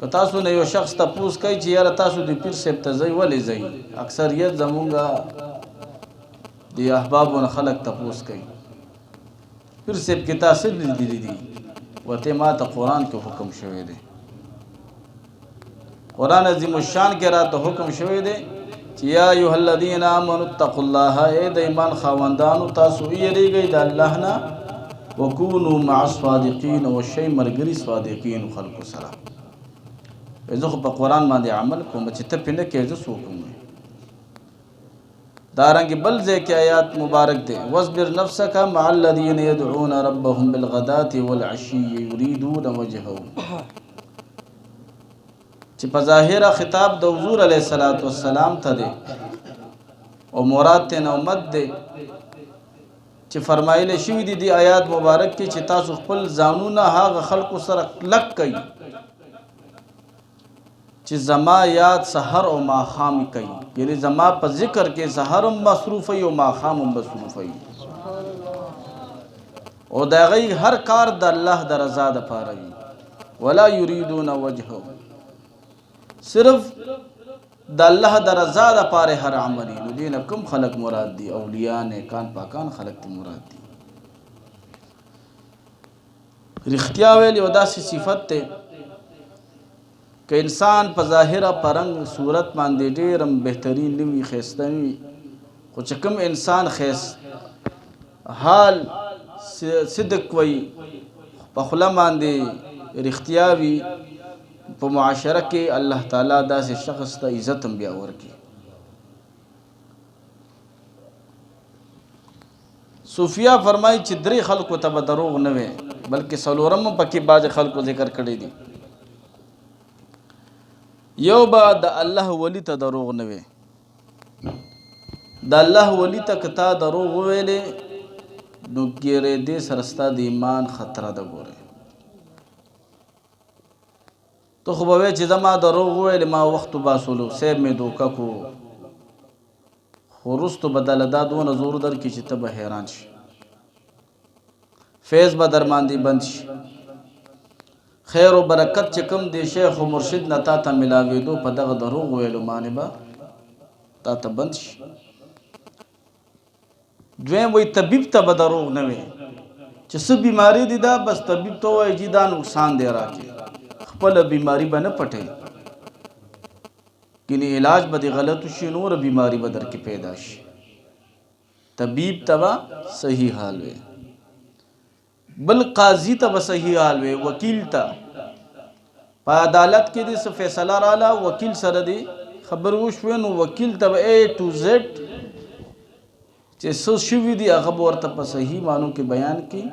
که تاسو نه یو شخص تپوس کوي چې یاره تاسو د پیر صاحب ته ځئ ولې ځئ، اکثریت زمونږ د احبابو نه خلک تپوس کوي پیر صاحب کې تاسو لیدلی دي، ورته ما ته قرآن کې حکم شوی دی، قرآن عظیم الشان کې راته حکم شوی دی چې یا ایها الذین آمنوا اتقوا الله، ای د ایمان خاوندانو تاسو یریږئ د الله نه، وکونوا مع الصادقین، او شئ ملګري صادقین خلکو سره. زه خو په قرآن باندې عمل کوم چې ته پې نه کوې زه څه وکړم. دارنګې بل ځای کې آیات مبارک دی واصبر نفسک مع الذین یدعون ربهم بالغداة والعشی یریدون وجهه، چې په ظاهره خطاب د حضور علیه السلام ته دی او مراد ته امت دی، چې فرمایلی شوي دي د آیات مبارک کې چې تاسو خپل ځانونه هغه خلکو سره کلک کوي چې زما یاد سحر او ماښام کوي، یعنی زما په ذکر کې سحر هم مصروف وي او ماښام هم مصروف وي، او د هغوی هر کار د الله د رضا دپاره وي. ولا یریدون وجهه، صرف د الله د رضا دپاره هر عمل وي. نو دې نه کوم خلک مراد دي؟ اولیاء نیکان پاکان خلک ته مراد دي. رښتیا ویل یو داسې صفت دی که انسان په ظاهره په رنګ صورت باندې ډېر هم بهترین نه وي، ښایسته نه وي، خو چې کوم انسان حال صدق وي، په خوله باندې رښتیا وي، په معاشره کې الله تعالی داسې شخص ته عزت هم بیا ورکړي. صوفیا فرمایي چې درې خلکو ته به دروغ نه وي، بلکې څلورم پکې بعضې خلکو ذکر کړی دي. یو به د الله ولی ته دروغ نه وي، د الله ولی ته که تا دروغ وویلې نو ګیرې دې سره ستا د ایمان خطره ده. ګورې تو خو به وایې چې زما دروغ وویلې ما وخت وباسلو صیب مې دوکه کو، خو وروستو به دله دا دونه زور درکړي چې ته به حیران شي، فیض به در باندې بند شي، خیر و برکت چې کوم دی شیخ و مرشد نه تا ته ملاوېدو په دغه دروغ ویلو باندې به تا ته بند شي. دویم وایي طبیب ته به دروغ نه وي چې څه بیماري دی دا بس طبیب ته وایي جي دا نقصان دی راکې، خپله بیماري به نه پټوي، کینې علاج به د غلط شي نور بیماري به در کې پیدا شي. طبیب ته به صحیح حال وي، بل قاضی ته به صحیح حال وي، وکیل ته په عدالت کې دې څه فیصله راله وکیل سره دې خبر وشوې نو وکیل ته به A to Z چې څه شوي دي هغه به ورته په صحیح معنو کې بیان کړي،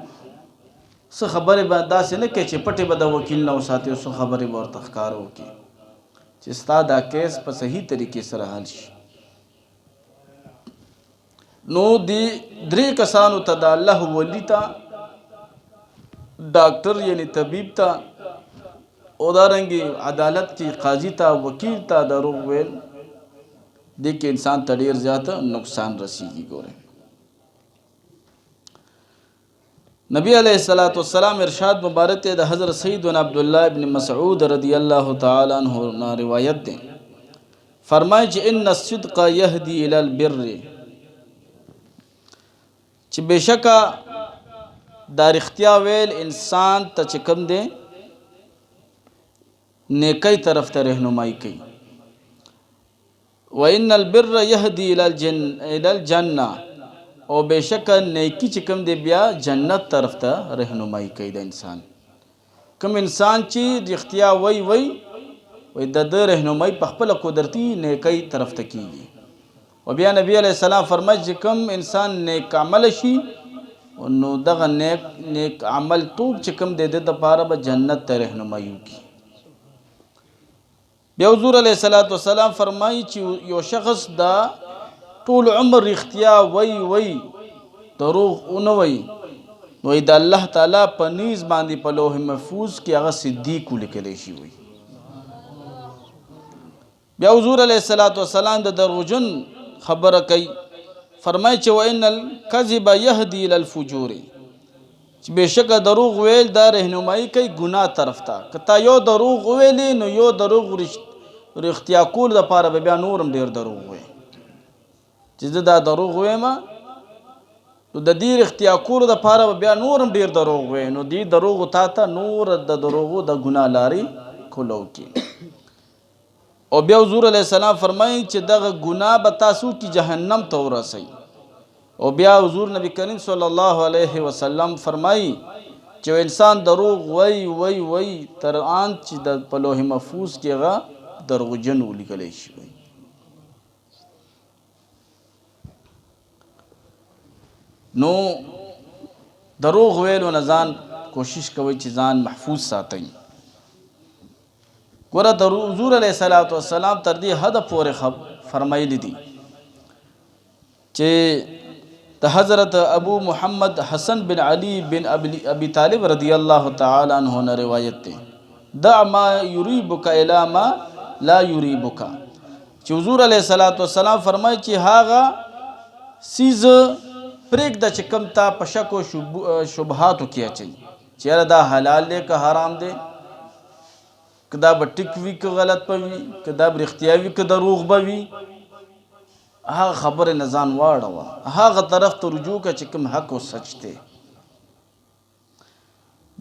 څه خبرې به داسې نه کوي چې پټې به د وکیل نه وساتي، څه خبرې به ورته ښکاره وکړي چې ستا دا کیس په صحیح طریقې سره حل شي. نو دې درې کسانو ته د الله ولی ته، ډاکټر یعنی طبیب ته، او دارنګې عدالت کې قاضي ته، وکیل ته دروغ ویل دې کې انسان ته ډېر زیاته نقصان رسیږي. ګورئ نبی علیہ السلام ارشاد مبارک د حضرت سید بن عبداللہ ابن مسعود رضی اللہ تعالی عنہ نا روایت دیں، فرمائے چې ان الصدق یهدی الی البر، چې بشکا دا رښتیا ویل انسان ته چې کوم دی نیکی طرف ته رهنمایي کوي. وان البر یهدی الی الجنه، او بشکا نیکی چې کوم دی بیا جنت طرف ته رهنمایي کوي د انسان. کوم انسان چې رښتیا وای د رهنمایي په خپل قدرتي نیکی طرف ته کیږي. او بیا نبی علیہ السلام فرمایي چې کوم انسان نیک عمل شي نو دغه نیک عمل توب چې کوم دی د لپاره به جنت ته رهنمایي وکړي. بیا حضور علیه السلام فرمایي چې یو شخص دا ټول عمر رښتیا وای دروغ ونه وای نو د الله تعالی په نیز باندې په لوح محفوظ کې هغه صدیق ولیکلی شي وي. بیا حضور علیه السلام د دروغجن خبره کوي، فرمایي چې وان الکذب یهدی الی الفجور، چې بېشکه دروغ ویل دا رهنمایي کوي ګناه طرف ته. که تا یو دروغ وویلې نو یو دروغ رښتیا کولو دپاره به بیا نور هم ډېر دروغ وایي چې زه دا دروغ ویم نو د دې رښتیا کولو دپاره به بیا نور هم ډېر دروغ وایي، نو دې دروغو تا ته نور د دروغو د ګناه لارې کولو کړي. او بیا حضور علیه السلام فرمایي چې دغه ګناه به تاسو کې جهنم ته ورسوي. او بیا حضور نبی کریم صلی الله علیه وسلم فرمایي چې انسان دروغ وی تر آن چې د په لوح محفوظ کې هغه دروغجن ولیکلی شي. نو دروغ ویلو نه ځان کوشش کوئ چې ځان محفوظ ساتئ. ګوره د حضور علیه الصلاة والسلام تر دې حده پورې فرمایلی دي چې د حضرت ابو محمد حسن بن علی بن ابی طالب رضی الله تعالی عنہ نه روایت دی، دع ما یریبک الی ما لا یریبک، چې حضور علیه الصلاة والسلام فرمایي چې هغه سیز پرېږده چې کوم تا په شک و شبهاتو کې اچوي چې یاره دا حلال دی که حرام دی، که دا به ټیک وي که غلط به وي، که دا به رښتیا وي که دروغ به وي، هغه خبرې نه ځان واړوه، هغه طرف ته رجوع که چې کوم حق و سچ دی.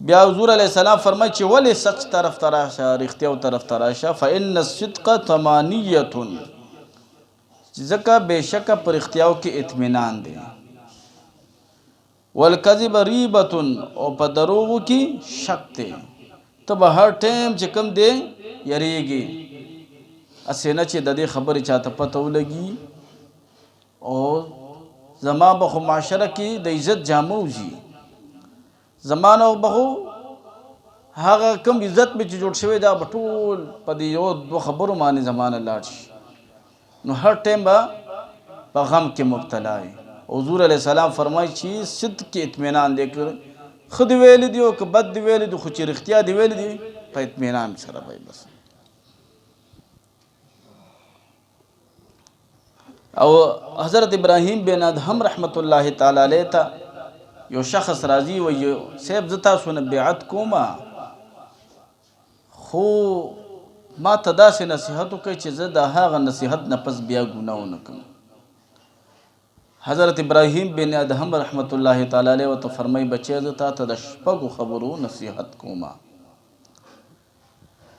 بیا حضور علیه السلام فرمایي چې ولې سچ طرف ته راشه، رښتیاو طرف ته راشه، فإن الصدق طمانیة، ځکه بېشکه په رښتیاو کې اطمینان دی، والکذب ریبة، او په دروغو کې شک دی، ته به هر ټایم چې کوم دی یریږي، هسې نه چې د دې خبرې چاته پته ولګي او زما به خو معاشره کې د عزت جامه وځي، زما نه به خو هغه کوم عزت مې چې جوړ شوی دا به ټول په دې یو دوه خبرو باندې زما نه لاړ شي، نو هر ټایم به په غم کې مبتلا وي. حضور علیه السلام فرمایي چې صدق کې اطمینان دی، که ښه دې ویلي دي او که بد دې ویلي دي، خو چې رښتیا دې ویلي دي په اطمینان سره به بس. او حضرت ابراهیم بن ادهم رحمت الله تعالی علیه ته یو شخص راځي وایي صاحب زه تاسو نه بیعت کومه، خو ما ته داسې نصیحت وکړئ چې زه د هغه نصیحت نه پس بیا ګناه ونه کړم. حضرت ابراهیم بن ادهم رحمت الله تعالی علیه ورته فرمایي بچی زه تا ته د شپږو خبرو نصیحت کومه،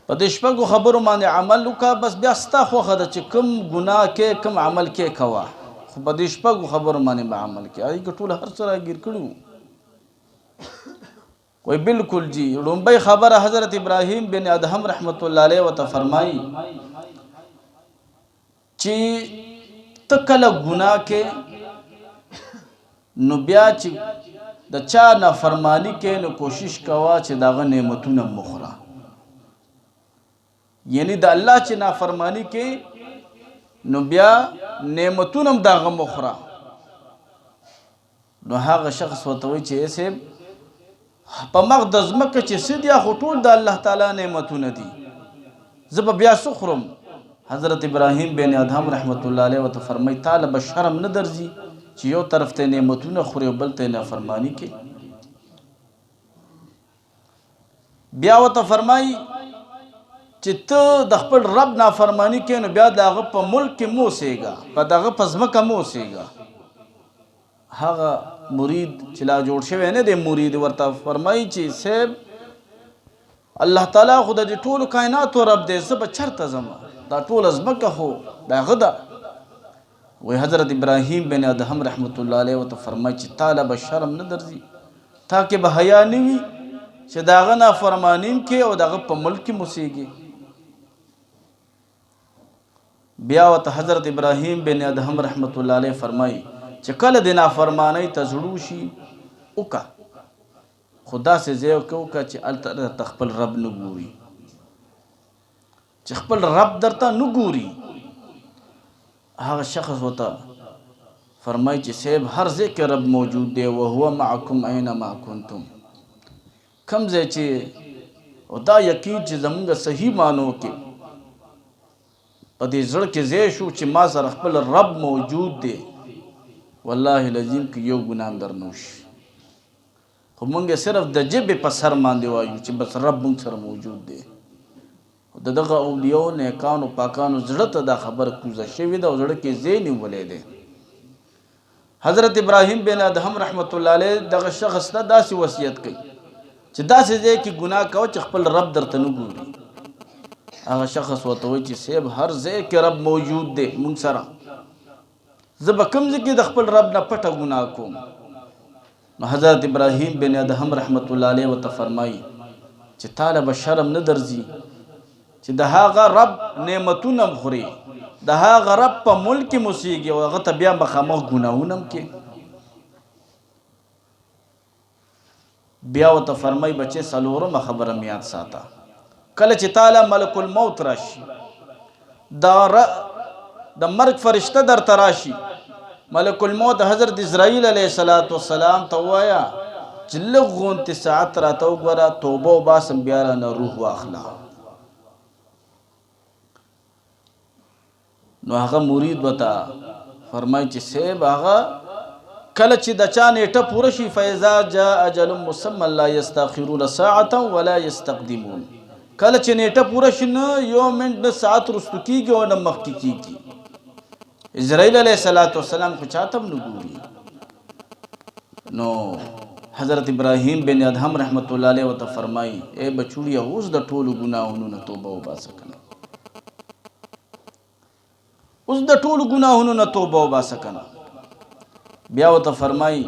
په دې شپږو خبرو باندې عمل وکړه، بس بیا ستا خوښه ده چې کوم ګناه کې کوم عمل کې کوه، خو په دې شپږو خبرو باندې به عمل کې. هغې که ټول هر څه راګیر کړي وایي بلکل جی. لومبۍ خبره حضرت ابراهیم بن ادهم رحمت الله علیه ورته فرمایي چې ته کله ګناه کې نو بیا چې د چا نافرمانی کې نو کوشش کوه چې د هغه نعمتونه مخوره، یعنی د الله چې نافرمانی کې نو بیا نعمتونه هم د هغه مخوره. نو هغه شخص ورته وایي چې صاحب په مخ د ځمکه چې څه دي خو ټول د الله تعالی نعمتونه دي، زه به بیا څه خورم؟ حضرت ابراهیم بن ادهم رحمت الله علیه ورته فرمایي تاله به شرم نه درځي چې یو طرف ته نعمتونه خوري او بل ته نافرمانی کې؟ بیا ورته فرمایي چې ته د خپل رب نافرمانی کې نو بیا د هغه په ملک کې مو اوسېږه، په دغه په ځمکه مو اوسېږه. هغه مرید چې لا جوړ شوی نه دی مرید ورته فرمایي چې صاحب الله تعالی خو د دې ټولو کائناتو رب دی، زه به چېرته ځم؟ دا ټوله ځمکه خو د هغه ده. وی حضرت ابراهیم بن ادهم رحمت الله علیه ورته فرمایي چې تاله به شرم نه درځي، تا کې به حیا نه وي چې د هغه نافرماني کې او د هغه په ملک کې اوسېږي؟ بیا ورته حضرت ابراهیم بن ادهم رحمت الله علیه فرمایي چې کله د نافرمانی ته زړو شي وکړه، خو داسې ځای وکړه چې هلته خپل رب نه ګوري، چې خپل رب درته نه ګوري. هغه شخص ورته فرمایي چې صاحب هر ځای کې رب موجود دی، وهو معکم اینما کنتم، کوم ځای چې او دا یقین چې زمونږ صحیح معنو کې په دې زړه کې ځای شو چې ما سره خپل رب موجود دی، والله العظیم که یو ګناه هم در نه وشي، خو مونږ صرف د ژبې په سر باندې وایو چې بس رب مونږ سره موجود دی. د دغه اولیاو نیکانو پاکانو زړه ته دا خبره کوزه شوې ده او زړه کې ځای نیولی دی. حضرت ابراهیم بن ادهم رحمت الله علیه دغه شخص ته داسې وصیت کوي چې داسې ځای کې ګناه کوه چې خپل رب درته نه ګوري. هغه شخص ورته وایي چې صاحب هر ځای کې رب موجود دی مونږ سره، زه به کوم ځای کې د خپل رب نه پټه ګناه کوم. نو حضرت ابراهیم بن ادهم رحمت الله علیه ورته فرمایي چې تاله به شرم نه درځي چې د هغه رب نعمتونه خوري، د هغه رب په ملک موسیږي او هغه ته بیا مخامخ ګناهونه هم کې. بیا ورته فرمایي بچې څلورمه خبره مې یاد ساته، کله چې تعالی ملک الموت راشي د مرګ فرشته درته راشي، ملک الموت حضرت اسرائیل علیه السلام ته ووایه چې لږ غونتې ساعت راته وګوره، توبه وباسم بیا رانه روح واخله. نو هغه مرید ورته فرمایي چې صاحب هغه کله چې د چا نیټه پوره شي فاذا جاء اجل مسمى لا يستأخرون ساعة ولا يستقدمون، کله چې نیټه پوره شي نه یو منټ نه ساعت رستو کیږي او نه مخکې کیږي. اسرائیل علیه السلام خو چاته هم نه ګوري. نو حضرت ابراهیم بن ادهم رحمت الله علیه ورته فرمایي ای بچوړیه اوس د ټولو ګناهونو نه توبه وباسه کنه، اوس د ټولو ګناهونو نه توبه وباسه کنه. بیا ورته فرمایي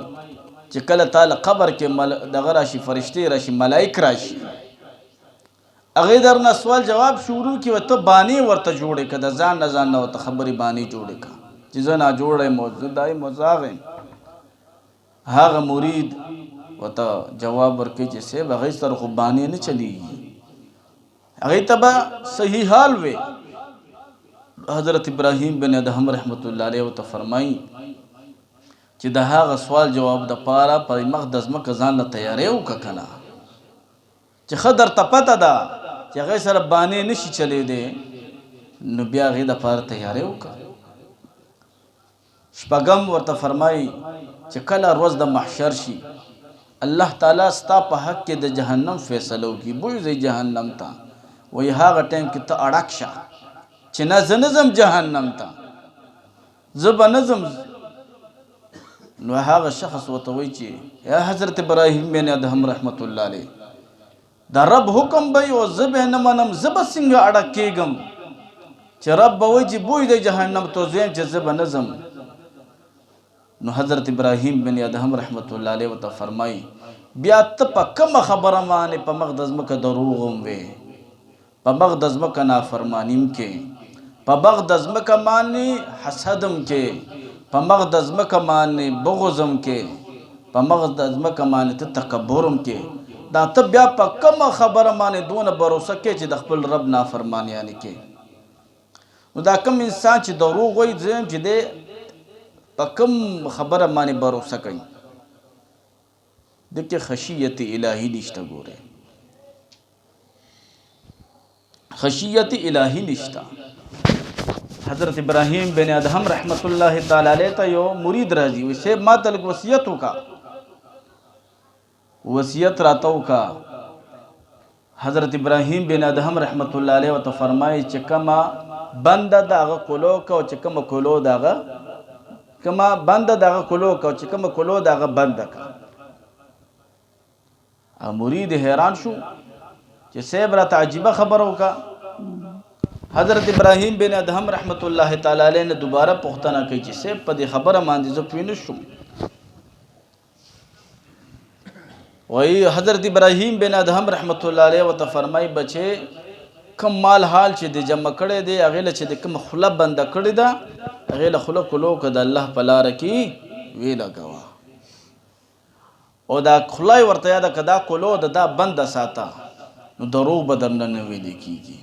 چې کله تعالی قبر کې دغه راشي فرشتې راشي ملائک راشي، هغې درنه سوال جواب شروع کړي ورته بانې ورته جوړې کړه، د ځان نه ورته خبرې بانې جوړې کړه چې زه ناجوړی یم زه دا یم زه هغه یم. هغه مرید ورته جواب ورکوي چې صاحب هغې سره خو بانې نه چلیږي، هغې ته به صحیح حال وی. حضرت ابراهیم بن ادهم رحمت الله علیه ورته فرمایي چې د هغه سوال جواب دپاره په مخ د ځمکه ځان له تیاری وکړه کنه چې ښه درته پته ده چې هغې سره بانې نشي چلیدی، نو بیا هغې دپاره تیاری وکړه. شپږم ورته فرمایي چې کله ورځ د محشر شي الله تعالی ستا په حق کې د جهنم فیصله وکړي، بوځئ جهنم ته، وایي هغه ټایم کې ته اړک شه چې نه زه نه ځم جهنم ته، زه به نه ځم. نو هغه شخص ورته وایي چې یا حضرت ابراهیم بن ادهم رحمت الله علیه د رب حکم به او زه به نه منم، زه به څنګه اړک کېږم چې رب به وایي چې بوی د جهنم ته زه یم چې زه به نه ځم. نو حضرت ابراهیم بن ادهم رحمت الله علیه ورته فرمایي بیا ته په کومه خبره باندې په مخ د ځمکه دروغ هم وې، په مخ د ځمکه نافرماني هم کې، په مخ د ځمکه باندې حسد هم کې، په مخ د ځمکه باندې بغض هم کې، په مخ د ځمکه باندې ته تکبر هم کې، دا ته بیا په کومه خبره باندې دونه باروسه کې چې د خپل رب نافرمانیانې کې. نو دا کوم انسان چې دروغ وایي زه یم چې دی په کوم خبره باندې باروسه کوي، دکې خشیت الهی نشته. ګوره خشیت الهی نشته. حضرت ابراهیم بن ادهم رحمت الله تعالی علیه ته یو مرید راځي وایي صاحب ما ته لږ وصیت وکړه، وصیت راته وکړه. حضرت ابراهیم بن ادهم رحمت الله علیه ورته فرمایي چې کومه بنده د هغه کولو که او چې کومه کولو د هغه کومه بنده د هغه کولو که او چې کومه کولو د هغه بنده که. مرید حیران شو چې صاحب راته عجیبه خبره وکړه. حضرت ابراهیم بن ادهم رحمت الله تعالی علیه نه دوباره پوښتنه کوي چې صاحب په دې خبره باندې زه پوه نه شوم. وایي حضرت ابراهیم بن ادهم رحمت الله علیه ورته فرمایي بچې کم مال حال چې د جمع کړی دی هغې له چې د کوم خوله بنده کړې ده هغې له خوله کولو که د الله په لاره کې ویې لګوه، او دا خوله یې ورته یاده که دا کولو د دا بنده ساته نو دروغ به درنه نه ویلې کېږي.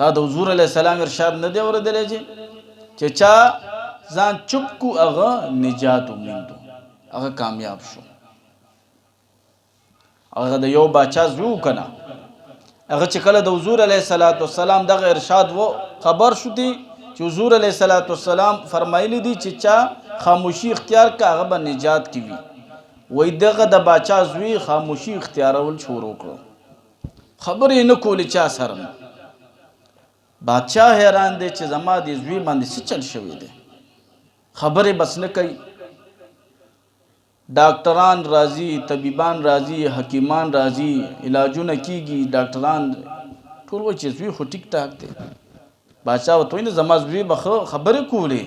تا د حضور علیه السلام ارشاد نه دی اورېدلی چې چا ځان چوپ کو هغه نجات وموندو، هغه کامیاب شو. هغه د یو باچا زوی که نه، هغه چې کله د حضور علیه السلام دغه ارشاد و خبر شو دی چې حضور علیه السلام فرمایلی دی چې چا خاموشي اختیار که هغه به نجات کې وي. وای دغه د باچا زوی خاموشي اختیارول شروع کړو خبرې نه کولې چا سره بادشاہ حیران دی چې زما د زوی باندې څه چل شوی دی خبرې بس نه کوي ډاکټران راځي طبيبان راځي حکیمان راځي علاجونه کیږي ډاکټران ټول وایي چې زوی خو ټیک ټاک دی بادشاہ ورته وایي زما زوی به خبرې کولې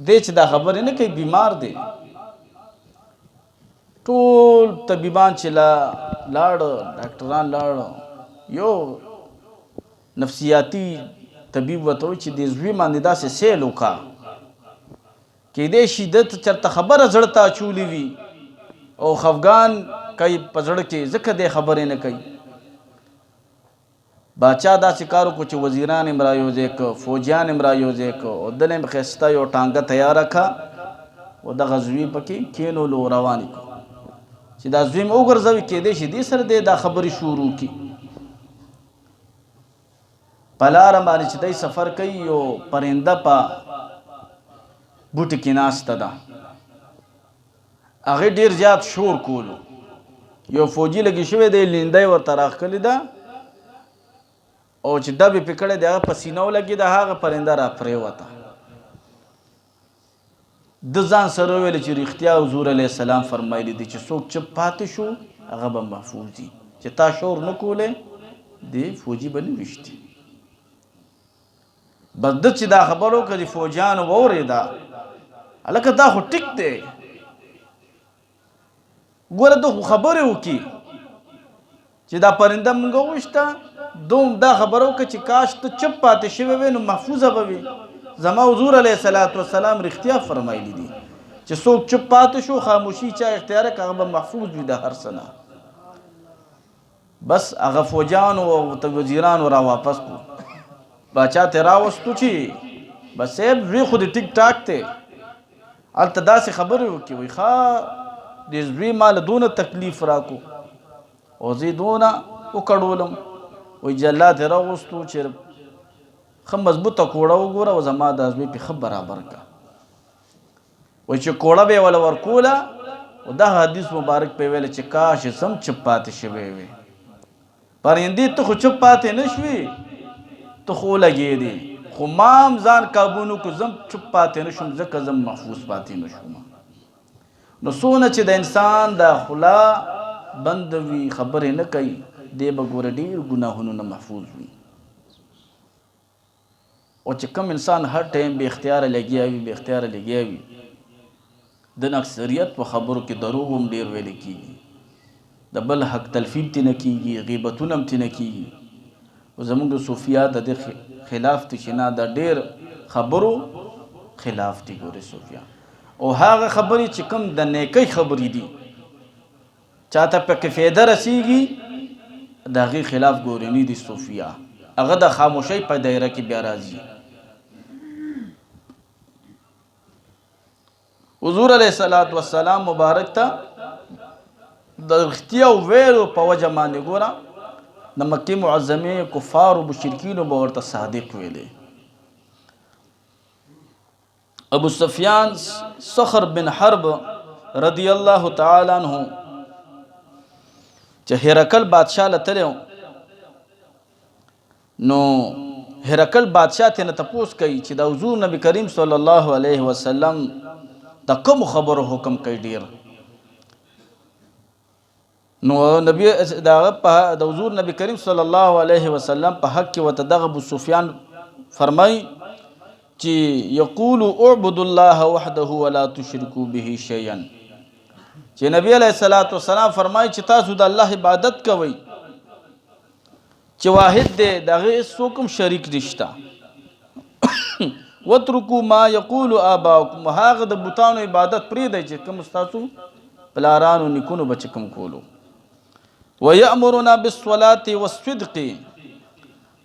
دی چې دا خبرې نه کوي بیمار دی ټول طبيبان چې لاړ ډاکټران لاړ یو نفسیاتی طبيب ورته وایي چې د زوی باندې داسې سیل وکړه کېدای شي دته چېرته خبره زړه ته اچولې وي او خفګان کوي په زړه کې ځکه دی خبرې نه کوي باچا داسې کار وکړو چې وزیران یې رایوځای کړه فوجیان یې رایوځای کړه او دله یې ښایسته یو ټانګه تیاره کړه او دغه زوی پکې کېنولو روان یې کړو چې دا زوی مې وګرځوي کېدای شي دې سره دی دا خبرې شروع کړي په لاره باندې چې دی سفر کوي یو پرنده په بوټي کې ناسته ده هغې ډېر زیات شور کولو یو فوجي لګي شوی دی لیندۍ ورته راښکلې ده او چې ډبې پې کړی دی هغه په سینه ولګېده هغه پرنده را پرېوته د ځان سره وویل چې رښتیا حضور علیه السلام فرمایلی دي چې څوک چپ پاتې شو هغه به محفوظ دي چې تا شور نه کولی دی فوجي به نه ویشتي بس ده چې دا خبر وکړه چې فوجیانو واورېده هلکه دا خو ټیک دی ګوره ده خو خبرې وکړي چې دا پرنده مونږ وویشته دوم دا خبره وکړه چې کاش ته چپ پاتې شوی وی نو محفوظه به وي زما حضور علیه السلام رښتیا فرمایلی دي چې څوک چپ پاتې شو خاموشي چا اختیار کړه هغه به محفوظ وي د هر څه نه بس هغه فوجیانو او وزیرانو را واپس کړو باچا ته راوستو چې بس صاحب زوی خو دې ټیک ټاک دی هلته داسې خبرې وکړي وایي ښه دې زوی ما له دونه تکلیف راکړو او زه یې دونه وکړولم وایي جلات یې راوستو چې ښه مضبوطه کوړه وګوره او زما دا زوی پې ښه برابر کړه وایي چې کوړه به یې وله ورکوله او دغه حدیث مبارک پې ویله چې کاش یې سم چپ پاتې شوی وي پرندې ته خو چپ پاتې نه شوې ته خو ولګېدې خو ما هم ځان کابو نه کړو زم چپ پاتې نه شوم ځکه زم محفوظ پاتې نه شوم نو څونه چې د انسان دا خوله بند وي خبرې نه کوي دی به ګوره ډېر ګناهونو نه محفوظ وي او چې کم انسان هر ټایم بې اختیاره لګیا وي بې اختیاره لګیا وي د اکثریت په خبرو کې دروغ هم ډېر ویلی کېږي د بل حق تلفیب تی نه کېږي غیبتونه هم تی نه کېږي او زموږ د صوفیا د دې خلاف دي چې نه د ډېر خبرو خلاف دي ګورې صوفیا او هغه خبرې چې کوم د نیکۍ خبرې دي چاته پکې فایده رسیږي د هغې خلاف ګورې نه دي صوفیا هغه د خاموشۍ په دایره کې بیا راځي حضور علیه السلام مبارک ته د رښتیا ویلو په وجه باندې ګوره د مکې معظمې کفار و مشرکینو به ورته صادق ویلی ابو سفیان صخر بن حرب رضی الله تعالی عنہ چې هرقل بادشاه له تللی نو هرقل بادشاه ته نه تپوس کوي چې د حضور نبی کریم صلی الله علیه وسلم د کوم خبرو حکم کوي ډیر نو نبی د حضور نبی کریم صلی الله علیه وسلم په حق کې ورته دغه ابو سفیان فرمای چې یقول اعبد الله وحده ولا تشركوا به شيئا چې نبی علیه السلام فرمای چې تاسو د الله عبادت کوئ چې واحد دی دغه هیڅوک هم شریک نشته وترکوا ما یقول آباؤکم هغه د بوتانو عبادت پرېږدئ چې کوم ستاسو پلارانو نیکونو به چې کوم کولو ویأمرنا بالصلاة والصدق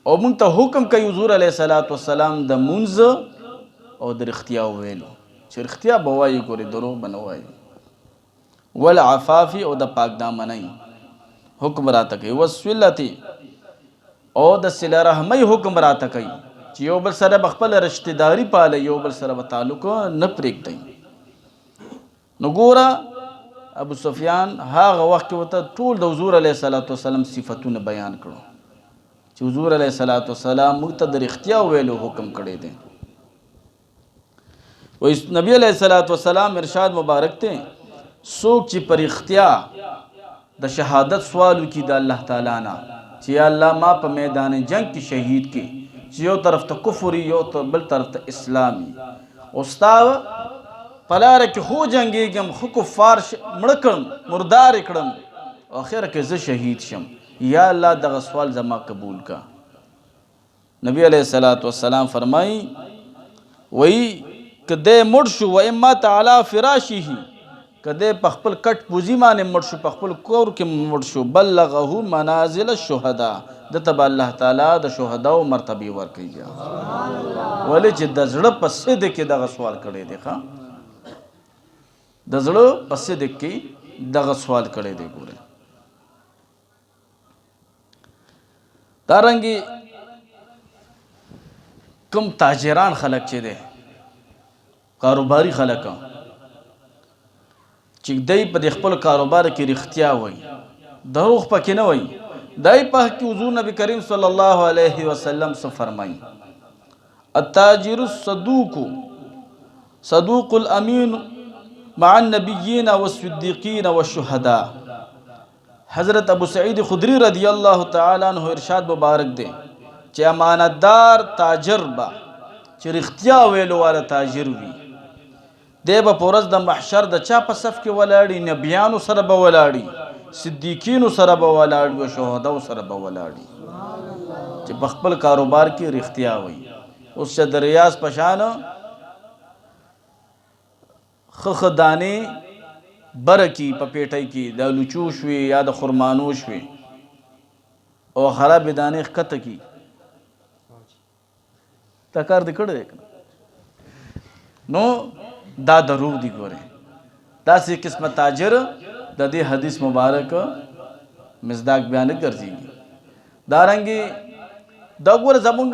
او مونږ ته حکم کوي حضور علیه السلام د مونځ او د رښتیا ویلو چې رښتیا به وایي ګورې دروغ به نه وایي والعفاف او د پاک دامنۍ حکم راته کوي والصلة او د صله رحمۍ حکم راته کوي چې یو بل سره به خپله رشتهداري پالئ یو بل سره به تعلق نه پرېږدئ نو ګوره ابو سفیان هغه وخت کې ورته ټول د حضور علیه الصلاۃ والسلام صفتونه بیان کړو چې حضور علیه الصلاۃ والسلام موږ ته د رښتیا ویلو حکم کړی دی. و نبی علیہ الصلوۃ والسلام ارشاد مبارک ته څوک چې پر اختیا د شهادت سوالو کی د الله تعالی نه چې یا الله ما په میدان جنگ کې شهید کی چې یو طرف ته کفر یو بل طرف ته اسلامي استاد پلار کې هو جنگيږم خو کفار مړ کړم مردار کړم اخر کې زه شهید شم یا الله دغه سوال زما قبول کا. نبی علیہ الصلوۃ والسلام فرمایي وای کده مړ شو و اما تعالی فراشه کده په خپل کټ پوزي باندې مړ شو په خپل کور کې مړ شو بلغه منازل الشهداء د تب الله تعالی د شهدا او مرتبه ورکړي سبحان الله ولې چې د زړه په صدق کې دغه سوال کړي دی ښا د زړه په صدق کې دغه سوال کړي دی. ګوره دارنګي کوم تاجران خلک چې دي کاروباری خلک چې دای په خپل کاروبار کې رښتیا وایي دروغ پکې نه وایي دای په کې حضور نبی کریم صلی الله علیه وسلم څه فرمایي التاجر الصدوق صدوق الامین مع النبیین والصدیقین والشهداء. حضرت ابو سعید خدری رضی الله تعالی عنہ ارشاد مبارک دی چې امانتدار تاجر با چې رښتیا ویلو والا تاجر وي دی به په ورځ د محشر د چا په صف کې ولاړي نبیانو سره به ولاړي صدیقینو سره به ولاړي او شهداو سره به ولاړي چې په خپل کاروبار کې رښتیا وي. اوس چې د ریاض په شان خخ دانې برکی په پیټۍ کې د لوچو شوي یا د خرمانو شوي او خراب دانې ښکته کی تا کار دې کړی نو دا دروغ دی. ګوره داسې قسمه تاجر د دې حدیث مبارک مصداق بیان ګرځي. دارنګي دا ګوره زمونږ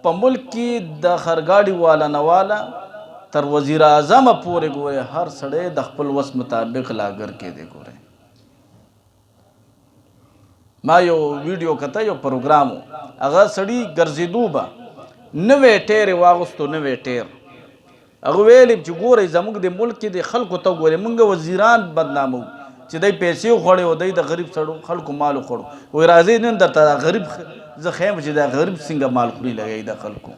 په ملک کې د خرګاډي والا نوالا تر وزیر اعظم پورې ګوره هر سړی د خپل وس مطابق لاګر کې دی. ګوره ما یو ویډیو کته یو پروګرام هغه سړی ګرځېدو به نوې ټیرې واغوستو نوې ټیر هغه ویلې چې ګوره زموږ د ملک کې د خلکو ته ګوره موږ وزیران بدنامو چې دی پیسې خوړې او دی د غریب سړو خلکو مال خوړو وای راځي نن درته غریب زه خیم چې دا غریب څنګه مال خوري لګي د خلکو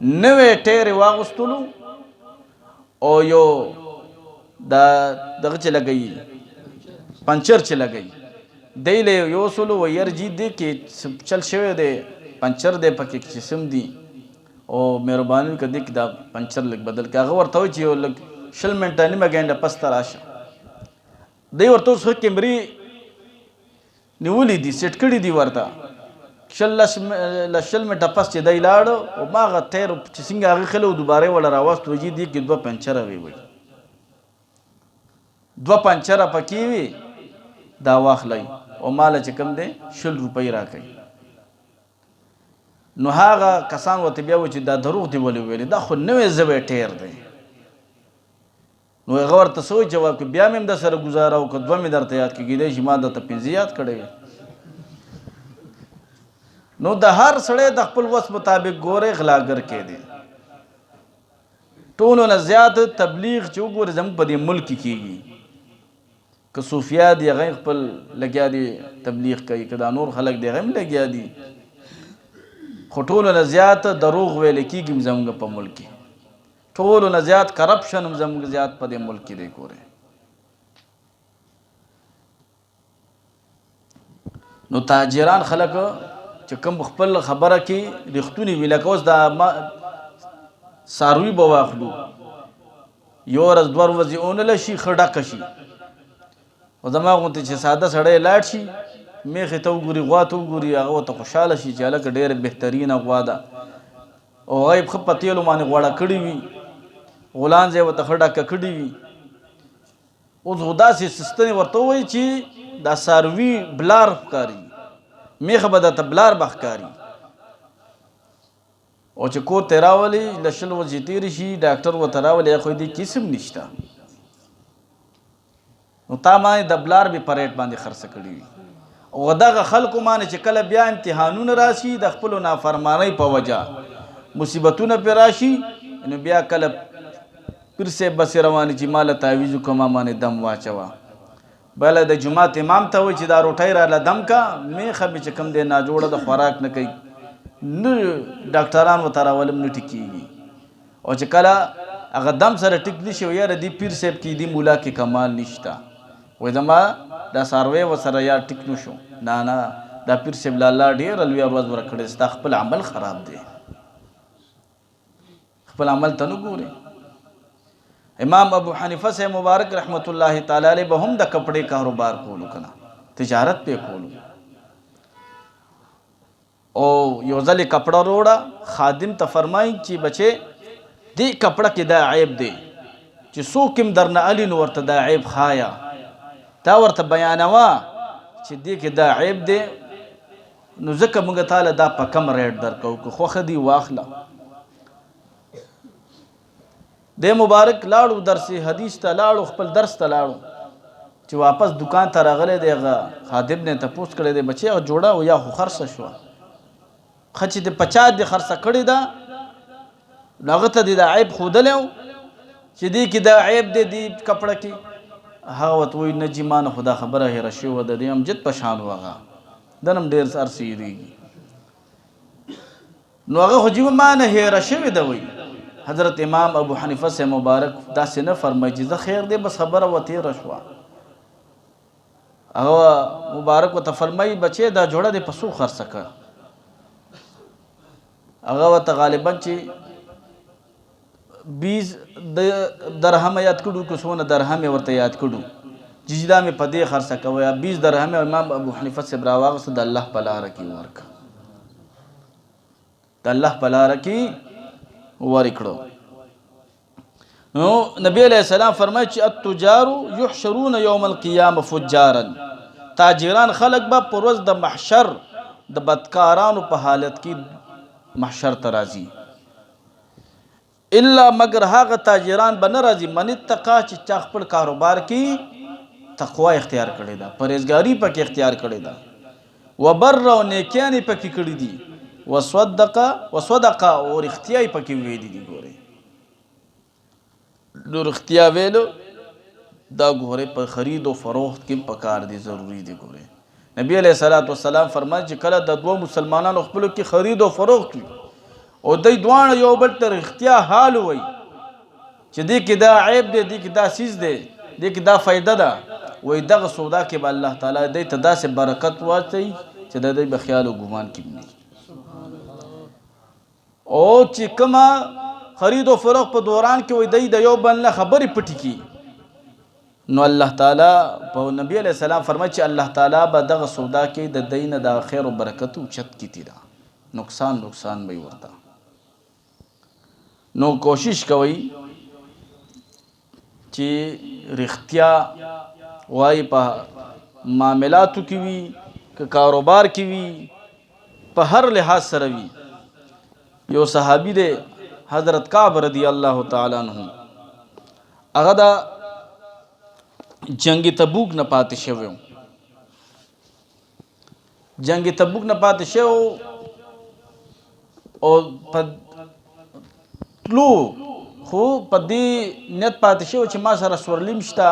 نوې ټیرې واغوستلو او یو دغه چې لګي پنچر چې لګي دی له یو سلو و يرجی دی کې چل شوی دی پنچر دی پکې چې سم دی او مهرباني کړئ چې دا پنچر لګ بدل کې هغه ورته چې یو لګ شل منټه نیمه ګنډه پس ته راشه دی ورته څو کیمرې نیولې دي سیټ کړې دي ورته شل منټه پس چې دی لاړ او ماغه تیر چې څنګه هغه خلو دوباره ولا راوست وږي دي کې دوه پنچر وي دوه پنچر پکې وي دا واخلای او مال چې کم دی 100 روپۍ راکړي. نو هغه کسان وته بیا و چې دا دروغ دی ولې ویل دا خو نوې زوی ټیر دی. نو هغه ورته سوچ جواب کې بیا مې د سره گزاره او کدوه مې درته یاد کېږي چې ما د ته پنځه یاد کړی. نو د هر سړی د خپل وس مطابق ګوره غلاګر کې دی. ټولو نه زیات تبلیغ چې وګوره زموږ په دې ملک کېږي که صوفیا دی هغه خپل لګیا دي تبلیغ کوي که دا نور خلک دی هغه هم لګیا دي خو ټولو نه زیات دروغ ویل کېږي زموږ په ملک کې ټولو نه زیات کرپشن زموږ زیات په دې ملک کې دی. ګوره نو تاجران خلک چې کوم خپل خبره کې رښتونی وي لکه اوس دا څاروي به واخلو یو ورځ دوه ورځې اونله شي ښه ډکه شي او زما غوندې چې ساده سړی لاړ شي میخې ته وګوري غوا ته وګوري هغه ورته خوشحاله شي چې هلکه ډېره بهترینه غوا ده او هغه یې ښه په تیلو باندې غوړه کړې وي غولانځ یې ورته ښه ډکه کړې وي. اوس خو داسې سیستنې ورته ووایي چې دا څاروي بلار ښکاري میخه به درته بلار به ښکاري او چې کور ته راولي له 100 ورځې تېرې شي ډاکټر ورته راولي خو دې قسم نشته نو تا باندې د بلار به پریټ باندې خرڅ کړي وي او دغه خلکو باندې چې کله بیا امتحانونه راشي د خپلو نافرمانۍ په وجه مصیبتونه پرې راشي نو بیا کله پیر صاحب بسې روانې چې ماله تعویض وکړه ما باندې دم واچوه بله د جومات امام ته وایي چې دا روټۍ راله دم کا میخه مې چې کوم دی ناجوړه د خوراک نه کوي نه ډاکټران ورته راولم نه ټیکېږي او چې کله هغه دم سره ټیک نه شي یاره دې پیر صاحب کې دې مولا کې کمال نشته وایي زما دا څاروی ورسره یا ټیک نه شو نه دا پیر صاحب له الله ډېره لویه ورځ ورکړې ستا خپل عمل خراب دی خپل عمل ته نه ګورې امام ابو حنیفه صاحب مبارک رحمت الله تعالی علیه به هم د کپڑے کاروبار کولو کنه تجارت پې کولو او یو ځل کپڑا روړه خادم ته فرمایي چې بچې دې کپڑا کې دا عیب دی چې څوک هم درنه علي نو ورته دا عیب خایا تا ورته بیانوه چې دې کې دا عیب دی نو ځکه موږ تاله دا په کم ریټ درکو که خوښه دي واخله د مبارک لاړو درس حدیث ته لاړو خپل درس ته لاړو چې واپس دکان ته راغلی دی هغه خادم نه تپوس کړی دی بچې هغه جوړه او یا خو خرڅه شوه ښه چې د 50 دې خرڅه کړې ده نو هغه ته دې دا عیب ښودلی و چې دې کې دا عیب دی دې کپړه کې هغه ورته وایي نه جي ما نه خو دا خبره هېره شوې وه د دې امجد په شان و هغه ده نه هم ډېر عرصې هېرېږي نو هغه خو جي ما نه هېره شوې ده وایي حضرت امام ابو حنیفه سے مبارک داسې نه فرمایي چې زه خیر دی بس خبره وتېره شوه هغه مبارک ورته فرمایي بچې دا جوړه دې په څو خرڅه کړه هغه ورته غالبا چې 20 درهم یاد کړو که څونه درهم ورته یاد کړو چې دا مې په دې خرڅه کوه یا 20 درهم امام ابو حنیفه صاحب راواغسته د الله په لاره کې ورکړه د الله په لاره کې ورکړو نو نبی علیہ السلام فرمایي چې التجار یحشرون یوم القیامه فجارا تاجران خلق به پر ورځ د محشر د بدکارانو په حالت کې محشر ته راځي الا مگر هغه تاجران به نه راځي من اتقا چې چا خپل کاروبار کې تقوا اختیار کړې ده پرهیزګاري پکې اختیار کړې ده وبر او نیکیانې پکې کړې دي وصدق او رښتیا یې پکې ویلي دي ګورئ نو رښتیا ویلو دا ګورئ په خرید و فروخت کې پکار دي ضروری دي ګورئ نبی علیہ الصلوۃ والسلام فرمایي چې کله د دوه مسلمانانو خپلو کې خرید و فروخت وي او دوی دواړه یو بل ته رښتیا حال وایي چې دې کې دا عیب دی دې کې دا سیز دی دې کې دا فایده ده وایي دغه سودا کې به الله تعالی دوی ته داسې برکت واچوي چې د دوی به خیال و ګمان کې نه او چې کومه خرید و فروخت په دوران کې وایي دوی د یو بل نه خبرې پټې کړي نو الله تعالی په نبی علیہ السلام فرمایي چې الله تعالی به دغه سودا کې د دوی نه د خیر و برکت اوچت کړي ده نقصان به ورته نو کوشش کوئ چې رښتیا وایي په معاملاتو کې وي که کاروبار کې وي په هر لحاظ سره وي یو صحابي دی حضرت کعب رضی الله تعالی عنہ هغه د جنگ تبوک نه پاتې شوی جنگ تبوک نه پاتې شو او په تلو خو په دې نیت پاتې شو چې ما سره سورلیم شته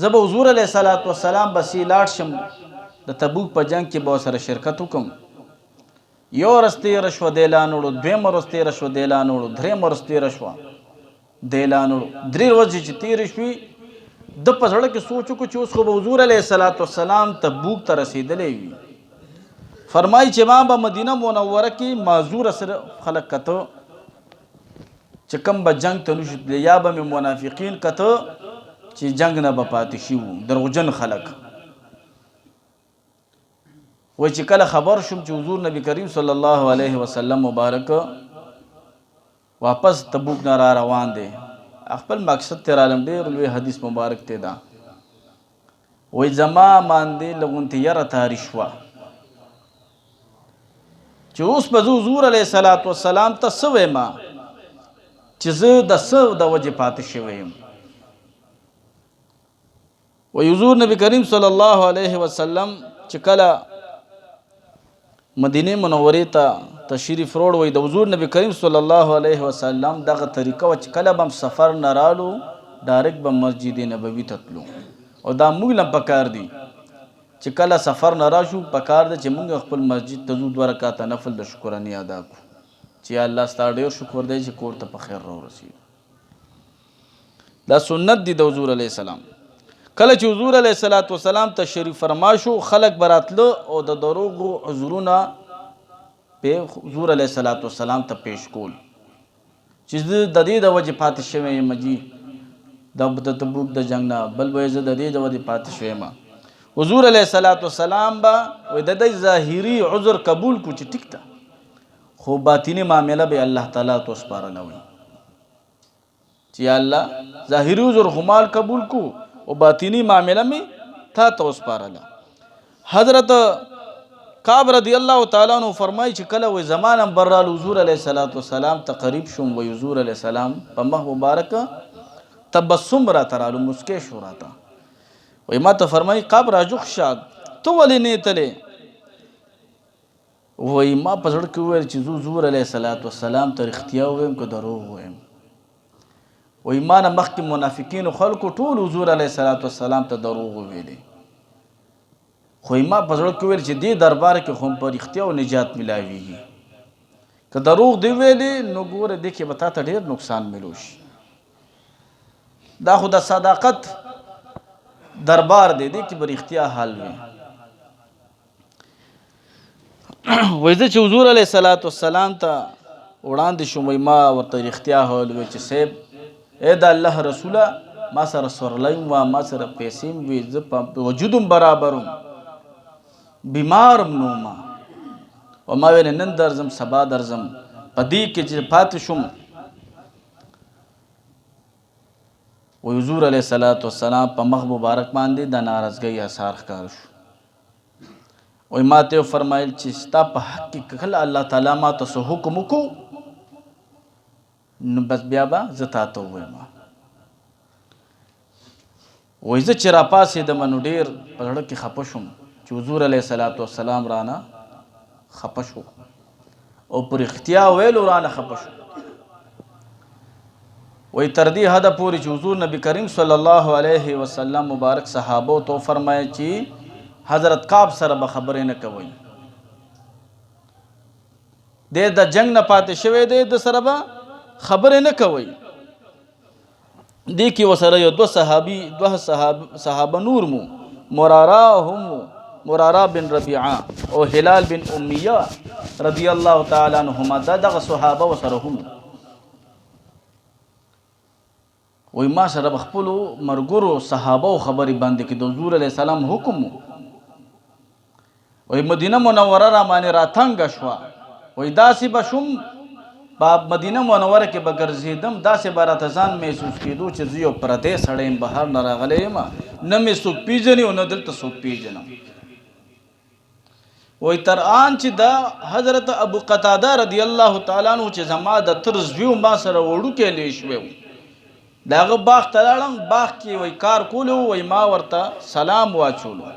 زه به حضور علیه الصلاۃ والسلام بسې لاړ شم د تبوک په جنگ کې به سره شرکت وکم یو ورځ تېره شوه دی اعلان وړو دویمه ورځ تېره شوه دی اعلان وړو درېیمه ورځ تېره شوه دی اعلان وړو درې ورځې چې تېرې شوې د په زړه کې سوچ وکړو چې اوس خو به حضور علیه الصلاۃ والسلام تبوک ته رسېدلی وي فرمایي چې ما به مدینه منوره کې معذور سره خلک کته چې کوم به جنگ ته نشو تللی یا به مې منافقین کته چې جنگ نه به پاتې شي وو دروغجن خلک وایي چې کله خبر شوم چې حضور نبی کریم صلی الله علیه وسلم مبارک واپس تبوک نه را روان دی خپل مقصد ته رالم ډېر لوی حدیث مبارک ته دا وایي زما باندې لغونتې یره تاری شوه چې اوس به زه حضور علیه الصلاۃ والسلام ته څه وایم چې زه د څه د وجې پاتې شوی یم و حضور نبی کریم صلی الله علیه وسلم چې کله مدینه منورې ته تشریف وروړ، وای د حضور نبی کریم صلی الله علیه وسلم دغه طریقه و چې کله به سفر نه رالو ډایرکټ به مسجد نبوي ته تلو. او دا موږ له پکار دي چې کله سفر نه راشو پکار دی چې موږ خپل مسجد ته ځو 2 رکعاته نفل د شکرانې ادا کړو چې الله ستا ډېر شکر دی چې کور ته په خیر راورسېږو. دا سنت دی د حضور علیه السلام. کله چې حضور علیه السلام تشریف فرما شو، خلق براتله او د دروغو عذرونه په حضور علیه السلام ته پیش کول چې زه د دې د وجې پاتې شوی یم جي د تبوک د جنګ نه، بل به زه د دې د وجې پاتې شوی یم. حضور علیه السلام به وایي د دې ظاهري عذر قبول کو چې ټیک ده، خو باطنی معامله به الله تعالی ته وسپارله وي چې الله ظاهري عذر خمال قبول کو او باطنی معامله میں تا ته وسپارله. حضرت کعب رضی الله تعالی عنہ فرمایي چې کله وې زمانه برال حضور علیه السلام ته قریب شوم، و حضور علیه السلام په مخ مبارک تبسم را ترالو، مسکې شو راته. وای ما ته فرمایي کعب راجوخ شاد تو ولې نه تلې؟ وای ما په زړه کې وویل چې حضور علیه السلام ته رښتیا ووایم که دروغ ووایم. وای ما نه مخکې منافقینو خلکو ټول حضور علیه السلام ته دروغ وویلې، خو ما په زړه کې وویل چې دې دربار کې خو په رښتیا او نجات ملاویږي، که دروغ دی ویلې نو ګوره دې کې به تا ته ډېر نقصان ملو شي. دا خو د صداقت دربار دی، دې کې به رښتیا حال وي. وایي زه چې حضور علیه السلام ته وړاندې شوم، وایي ما ورته رښتیا حال وی چې صاحب اے د الله رسوله ما سره سورلی وه، ما سره پیسې وي، زه په وجودم برابرم، بیمارم نو ما او ما ویل نن درځم سبا درځم. په دې کې چې پاتې شوم، و حضور علیه السلام په مخ مبارک باندې د ناراضګۍ اثار ښکار شو. وایي ما ته فرمایل چې ستا په حق کې کله الله تعالی ما ته څه حکم وکړو نو بس بیا به زه تا ته ووایم. وایي زه چې راپاڅېدم نو ډېر په زړه کې خفه شوم چې حضور علیه السلام رانه خفه شو او په رښتیا ویلو رانه خفه شو. وایي تر دې حده پورې چې حضور نبی کریم صلی الله علیه وسلم مبارک صحابو ته فرمایي چې حضرت کعب سره به خبرې نه کوئ، دی د جنگ نه پاتې شوی دی، د سره به خبرې نه کوئ. دې کې ورسره یو دوه صحابه نور مو، مرارا بن ربیعه او هلال بن امیه رضی الله تعالی عنهما، دا دغه صحابه ورسره هم. وایي ما سره به خپلو ملګرو صحابو خبرې باندې کې د حضور علیه السلام حکم و. وایي مدینه منوره را باندې راتنګه شوه، وایي داسې به شوم په مدینه منوره کې به ګرځېدم، داسې به راته ځان محسوس کېدو چې زه یو پردی سړی یم، بهر نه راغلی یم، نه مې څوک پېژني او نه دلته څوک پېژنم. وایي تر آن چې د حضرت ابو قتاده رضی الله تعالی عنه چې زما د تر زوی ما سره وړوکی لوی شوی و، د هغه باغ ته لاړم، باغ کې وایي کار کولو، وایي ما ورته سلام واچولو،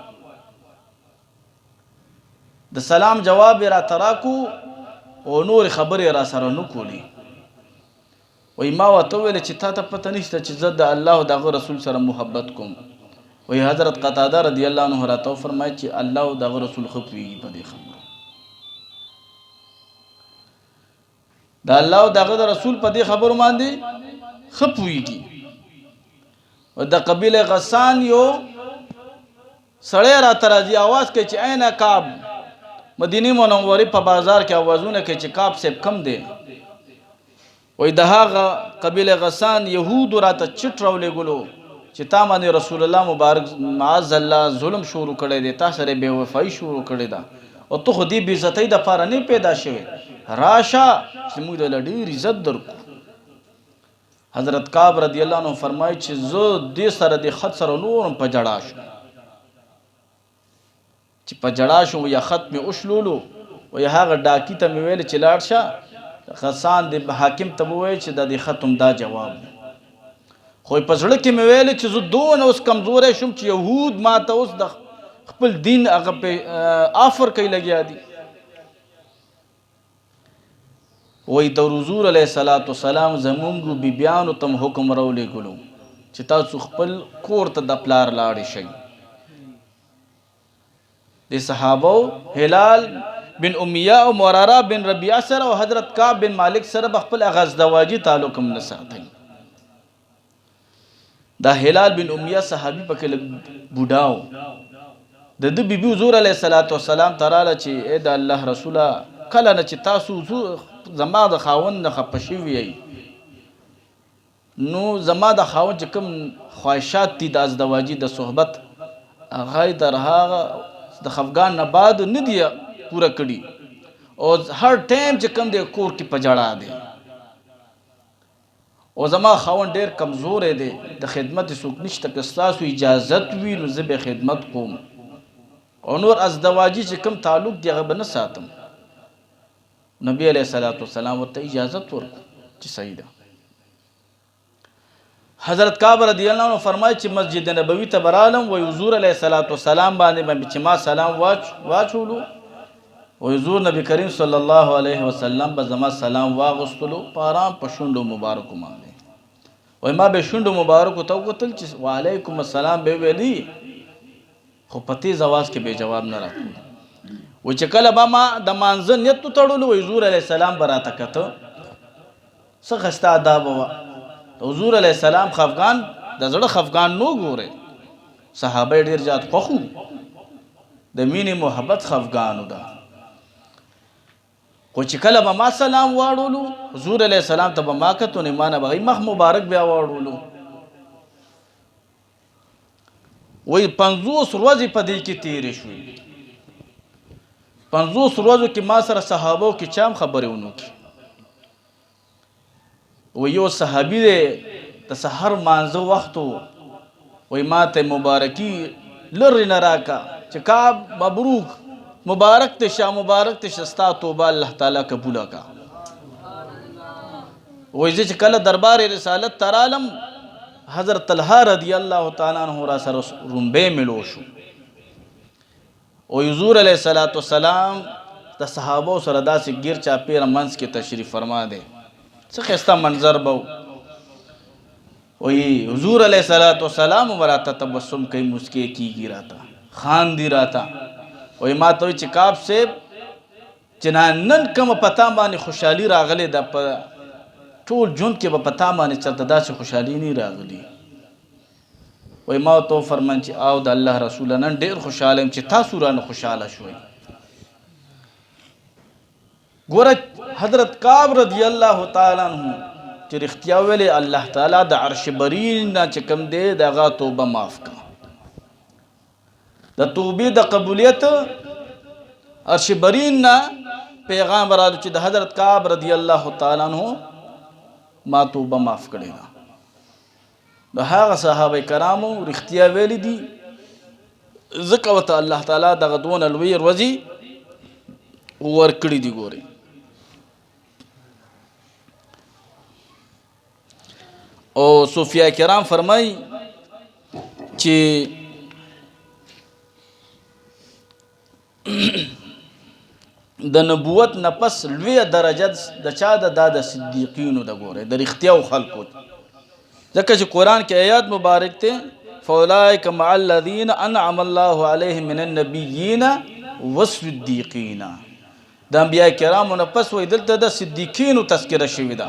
د سلام جواب یې راته راکو او نور خبرې را سره نه کولې. وایي ما ورته وویل چې تا ته پته نشته چې زه د الله او د هغه رسول سره محبت کوم. وایي حضرت قتاده رضی الله عنه راته وفرمایي چې الله او د هغه رسول ښه پوهېږي په دې خبرو، د الله او د هغه رسول په دې خبرو باندې ښه پوهېږي. د قبیله غسان یو سړی راته راځي، اواز کوي چې عین کعب. مدینه منورې په بازار کې اوازونه کوي چې کعب صاحب کم دی. وایي د هغه قبیله غسان یهودو راته چټ راولېږلو چې تا باندې رسول الله مبارک معاذ الله ظلم شروع کړی دی، تا سره بې وفایي شروع کړې ده او ته خو دې بې عزتۍ دپاره نه پیدا شوې، راشه چې موږ دله ډېر عزت درکړو. حضرت کعب رضی الله عنه فرمایي چې زه دې سره د خط سره نورم په جړا شوم، چې په جړا شوم یا خط مې وشلولو. وایي هغه ډاکي ته مې ویل چې لاړ شه غسان د حاکم ته ووایي چې د دې خط دا جواب. خو په زړه کې مې ویل چې زه دونه اوس کمزوری شم چې یهود ما ته اوس د خپل دین هغه په آفر کوي لګیا دي. وای د حضور علیه الصلاۃ والسلام زمونږ بیبیانو ته حکم راولېږلو چې تاسو خپل کور ته د پلار لاړې شئ. د صحابو هلال بن امیہ او مرارہ بن ربیعہ سره او حضرت کعب بن مالک سره خپل غزدواجی تعلق هم نه ساتي. دا هلال بن امیہ صحابي پکې لږ بوډاو. د د بیبي حضور علیه الصلاۃ والسلام تراله چې اے د الله رسوله کله نه چې تاسو زما د خاوند نه خفه شوي نو زما د خاوند چې کوم خواهشات دي د ازدواجي د صحبت هغه در هغه د خفګان نه بعد نه دی پوره کړي او هر ټایم چې کوم دی کور کې پجړه دی او زما خاوند ډیر کمزور دی د خدمت څوک نشته که ستاسو اجازت وي نو زه به خدمت کوم او نور ازدواجي چې کوم تعلق دی هغه به نه ساتم. نبی علیہ الصلوۃ والسلام ورته اجازت ورکړه چې صحیح ده. حضرت کعب رضی الله عنه فرمایي چې مسجد نبوي ته برالم و حضور علیه الصلوۃ والسلام باندې چې ما سلام واچولو و حضور نبی کریم صلی الله علیه وسلم به زما سلام واغستلو په آرام په شونډو مبارکو باندې. وای ما به شونډو مبارکو ته وکتل چې وعلیکم السلام به ویلي خو په تیز اواز کې به جواب نه راکوي. و چې کله به ما د مانځه نیت تړلو حضور علیه السلام به راته کته څه ښایسته آداب وه. حضور علیه السلام خفګان د زړه خفګان نو ګورئ صحابه ډېر زیات خوښ وو د مینې محبت خفګانو ده. خو چې کله به ما سلام واړولو حضور علیه السلام ته به ما کتو نه ما نه به مخ مبارک بیا واړولو. وایي 50 ورځې په دې کې تېرې شوې. 50 ورځو کې ما سره صحابو کې چام خبرې ونه کړي. و یو صحابي دی د سحر مانځه وخت وای ما ته مبارکي لرې نه راکا چې کعب مبروک مبارک ته شه مبارک ته شه ستا توبه الله تعالی قبوله کا. وای زه چې کله دربار رسالت ته رالم حضرت طلحه رضی الله تعالی عنہ را سره رومبې ملو شو او حضور علیه الصلاۃ والسلام د صحابو سره داسې ګیر چاپېره منځ کې تشریف فرما دی. څه ښایسته منظر به وایي حضور علیه الصلاۃ والسلام راته تبسم کوي مسکې کېږي راته خاندي راته. وایي ما ته وایي چې کعب صاحب چې نن کومه په تا باندې خوشحالي راغلې ده په ټول ژوند کې به په تا باندې چېرته داسې خوشحالي نه راغلي. وایي ما ورته وفرمایل چې او د الله رسوله نن ډېر خوشحاله یم چې تاسو رانه خوشحاله شوئ. ګوره حضرت کعب رضی الله تعالی عنہ چې رښتیا ویلې الله تعالی د عرش برین نه چې کوم دی د هغه توبه معاف کړه. د توبې د قبولیت عرش برین نه پیغام راغلی چې د حضرت کعب رضی الله تعالی عنہ ما توبه معاف کړې ده. د هغه صحابه کرامو رښتیا ویلي دي ځکه ورته الله تعالی دغه دونه لوی ورځې ورکړي دي. ګورئ او صوفیا کرام فرمای چې د نبوت نه پس لوی درجه د چا د صدیقینو د ګورئ د رښتیاو خلکو ځکه چې قرآن کې آیات مبارک ته فاولئک مع الذین انعم الله علیهم من النبیین والصدیقین. د انبیاء کرامو نه پس وایي دلته د صدیقینو تذکره شوې ده.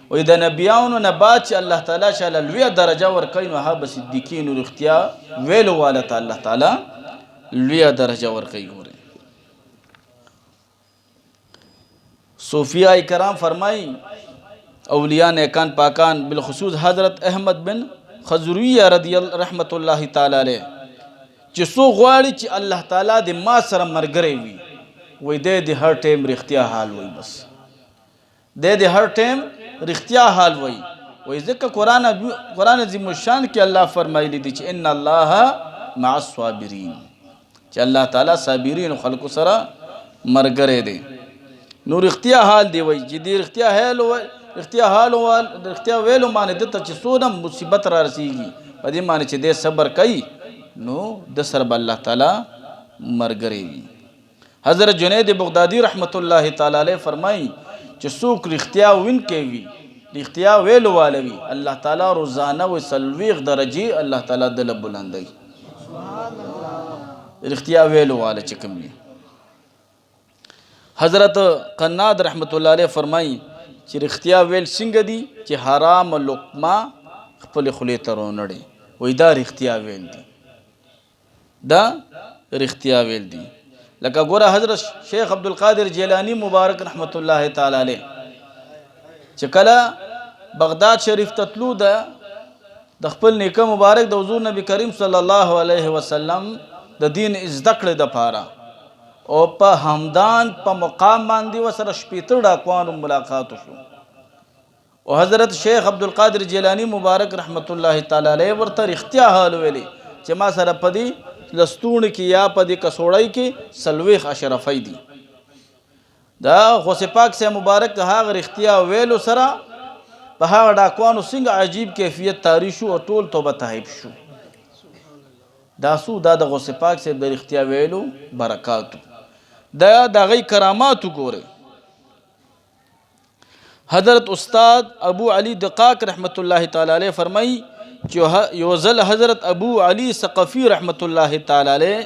وایي د نبیانو نه بعد چې الله تعالی شاله لویه درجه ورکوي نو هغه به صدیقینو رښتیا ویلو والا ته الله تعالی لویه درجه ورکوي. ګورئ صوفیاء کرام فرمایي اولیاء نیکان پاکان بالخصوص حضرت احمد بن خضرویہ رضی رحمت الله تعالی علیہ چې سو غواړي چې الله تعالی د ما سره مرګري وي وای د هر ټیم رښتیا حال وای بس د هر ټیم رښتیا حال وای ځکه قرآن عظیم الشان کې الله فرمایلی دی چې ان الله مع الصابرین چې الله تعالی صابرین خلکو سره مرګري دی. نو رښتیا حال دی وای چې د رښتیا رښتیا ویلو باندې دته چې څونه مصیبت را رسیږي په دې باندې چې دې صبر کوي نو د سره به الله تعالی مرګري وي. حضرت جنید بغدادي رحمت الله تعالی علیه فرمایي چې څوک رښتیا وینکی وي رښتیا ویلو والا وي الله تعالی روزانه و 40 درجې الله تعالی دله بلندوي. رښتیا ویلو والا چې کوم وي. حضرت قناد رحمت الله علیه فرمایي چې رښتیا ویل څنګه دي چې حرام لقمه خپل خولې ته رونړي وای دا رښتیا ویل دي دا رښتیا ویل دي. لکه ګوره حضرت شیخ عبدالقادر جیلانی مبارک رحمت الله تعالی علیه چې کله بغداد شریف ته تلو د خپل نیکه مبارک د حضور نبی کریم صلی الله علیه وسلم د دین زده کړې دپاره او په همدان په مقام باندې ورسره شپېته ډاکوانو ملاقات وشو او حضرت شیخ عبدالقادر جیلانی مبارک رحمت الله تعالی علیه ورته رښتیا حال ویلی چې ما سره په دې لستوڼ کې یا په دې کسوړی کې 40 اشرفی دي. دا غوث پاک سے مبارک د هغه رښتیا ویلو سره په هغه ډاکوانو څنګه عجیب کیفیت تاری شو او ټول توبه طیب شو. دا د غوث پاک سے د رښتیا ویلو برکاتو د هغې کراماتو ګورئ. حضرت استاد ابو علی دقاق رحمت الله تعالی علیه فرمایي چې یو ځل حضرت ابو علی ثقفی رحمت الله تعالی علیه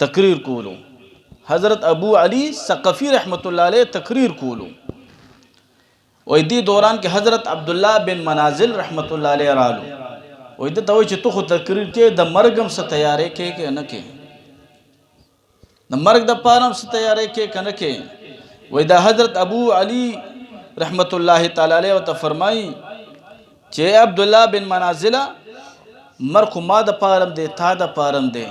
تقریر کولو. حضرت ابو علی ثقفی رحمت الله علیه تقریر کولو وای دې دوران کې حضرت عبدالله بن منازل رحمت الله علیه رالو وای د ته وای چې تو خو تقریر کې د مرګم څه تیارې کې نه کې د مرګ د پارم څه تیارې کې کنه کې وای دا حضرت ابو علی رحمت الله تعالی علیه ته فرمایي چې عبدالله بن منازله مرګ ما د پارم دی تا د پارم دی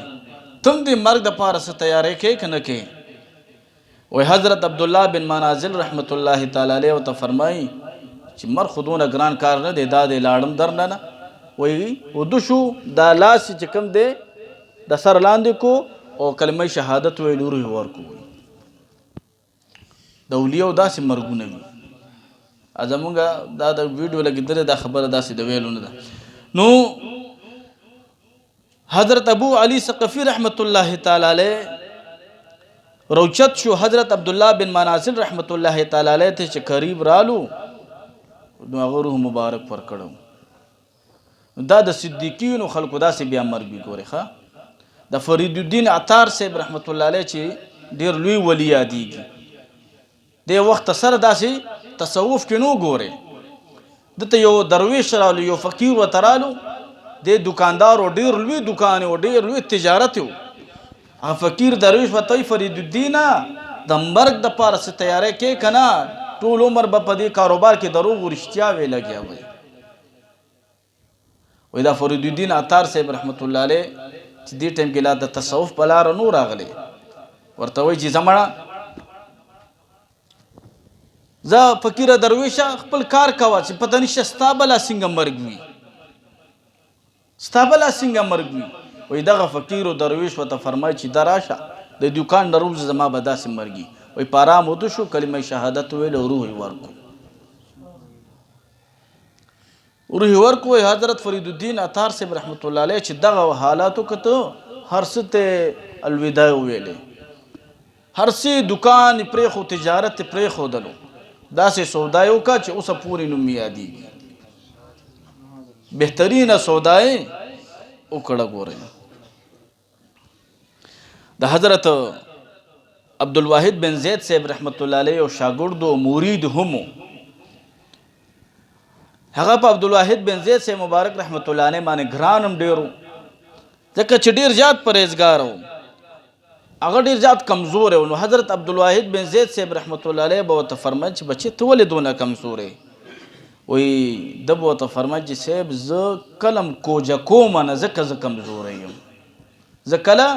تم دې مرګ د پاره څه تیارې کې کنه کې وای حضرت عبدالله بن منازل رحمت الله تعالی علیه ته فرمایي چې مرګ خودونه ګران کار نه دی دا د لاړم درنه نه وای ودو شو دا لاس چې کوم دی د سر لاندې کو او کلمه شهادت ویلو روح ورکو. د اولیاء داسې مرګونه وي زمونږ دا د ویډیو لګېدلې دا خبره داسې د ویلو نه ده. نو حضرت ابو علی ثقفی رحمت الله تعالی علیه روچت شو حضرت عبدالله بن منازل رحمت الله تعالی علیه ته چې قریب رالو نو هغه روح مبارک ورکړو. دا د صدیقینو خلکو داسې بیا مرګ وي. ګورې ښه د فرید الدین عطار صاحب رحمت الله علیه چې ډېر لوی ولی یادیږي دې وخت سره داسې تصوف کې نو ګورې دته یو درویش رالو یو فقیر ورته رالو دې دکاندار او ډېر لوی دکان او ډېر لوی تجارت و هغه فقیر درویش ورته وایي فرید الدین د مرګ دپاره څه تیاری کې که نه ټول عمر به په دې کاروبار کې دروغ و رښتیا وی لګیا وی. وایي دا فرید الدین عطار صاحب رحمت الله علیه چې دې ټایم کې لا د تصوف په لاره نو راغلی ورته وایي چې زمړه زه فقیره درویشه خپل کار کوه چې پته نشته ستا بلا څنګه مرګ وي ستا بلا څنګه مرګ وي. وایي دغه فقیر و درویش ورته فرمایي چې دا راشه د دوکان نه روز زما به داسې مرګي وایي په ارام ودو شو کلمه شهادت ویل او روح یې ورکو وایي حضرت فرید الدین عطار صاحب رحمت الله علیه چې دغه حالاتو که ته هر څه ته الوداع وویلې هر څه دوکان یې پرېښو تجارت یې پرېښودلو داسې سودا یې وکړه چې اوسه پورې نوم یادېږي بهترینه سودا یې وکړه. ګورئ د حضرت عبدالواحد بن زید صاحب رحمت الله علیه او شاګرد او مرید هم هغه په عبدالواحد بن زید صاحب مبارک رحمت الله علیه باندې ګران هم ډېر و ځکه چې ډېر زیات پرهیزګار و هغه ډېر زیات کمزور و. نو حضرت عبدالواحد بن زید صاحب رحمت الله علیه به ورته فرمایي چې بچې ته ولې دونه کمزور یې وایي ده به ورته فرمایي چې صاحب زه کله کوجه کومه نه ځکه زه کمزوری یم زه کله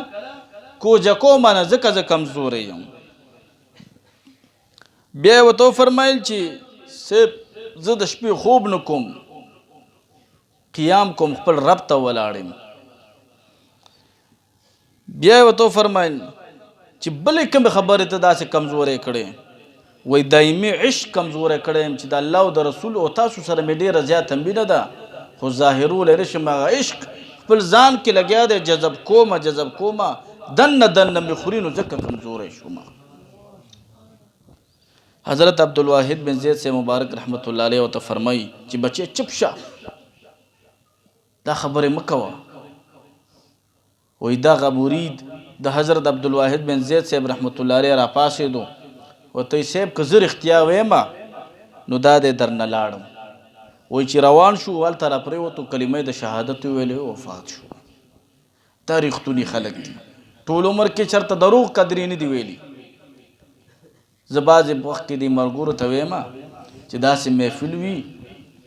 کوجه کومه نه ځکه زه کمزوری یم. بیا یې ورته وفرمیل چې صاحب زه د شپې خوب نه کوم قیام کوم خپل رب ته ولاړ یم. بیا یې ورته وفرمیل چې بلې کومې خبرې ته داسې کمزورې کړې وای دایمي عشق کمزوری کړی یم چې د الله او د رسول او تاسو سره مې ډېره زیاته مینه ده خو ظاهرول نشم هغه عشق خپل ځان کې لګیا دی جذب کومه دنه مې خوري نو ځکه کمزوری شوم. حضرت عبدالواحد بن زید سے مبارک رحمت الله علیه ورته فرمایي چې بچی چپ شه دا خبرې مه کوه. وای دغه مرید د حضرت عبدالواحد بن زید صاحب رحمت الله علیه راپاسېدو ورته یې صاحب که زه رښتیا ویمه نو دا دی درنه لاړم. وای چې روان شو هلته راپرېوتو کلمه د شهادت ویلې وفات شو. دا رښتوني خلک دي ټول عمر کې چېرته دروغ قدرې نه دي ویلي. زه بعضې وخت کې دې ملګرو ته ویمه چې داسې محفل وي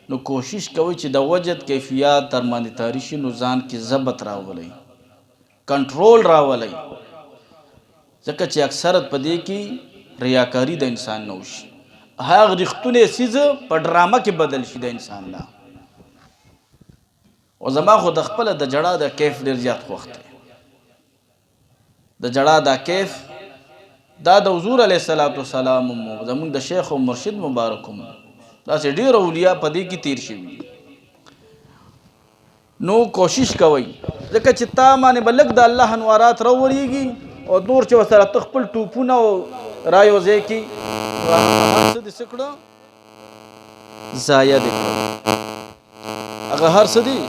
نو کوشش کوئ چې د وجد کیفیات در باندې طاری شي نو ځان کې ضبط راولئ کنټرول راولئ ځکه چې اکثرت په دې کې ریاکاري د انسان نه وشي هغه رښتونی څیز په ډرامه کې بدل شي د انسان نه. او زما خو د خپله د جړا د کیف ډېر زیات خوښ دی. د جړا دا کیف دا د حضور علیه السلام زمونږ د شیخ او مرشد مبارک هم داسې ډېر اولیا په دې کې تیر شوي. نو کوشش کوئ ځکه چې تا باندې به لږ د الله انوارات راورېږي او نور چې ورسره ته خپل ټوپونه را یو ځای کړي هر څه دې څه کړه ضایع دې کړه هغه هر څه دې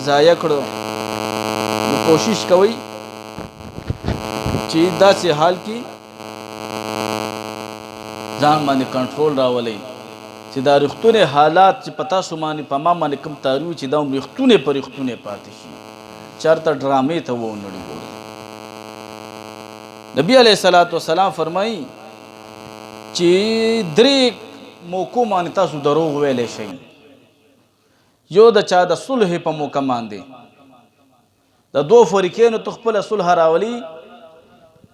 ضایع کړه. نو کوشش کوئ چې داسې حال کې ځان باندې کنټرول راولئ چې دا رښتونی حالات چې په تاسو باندې په ما باندې کوم تاري وي چې دا هم رښتونی په رښتونی پاتې شي چېرته ډرامې ته ونړي. نبی علیه السلام فرمایي چې درې موقعو باندې تاسو دروغ ویلی شئ. یو د چا د صلح په موقع باندې د دوو فریقینو ته خپله صلح راولي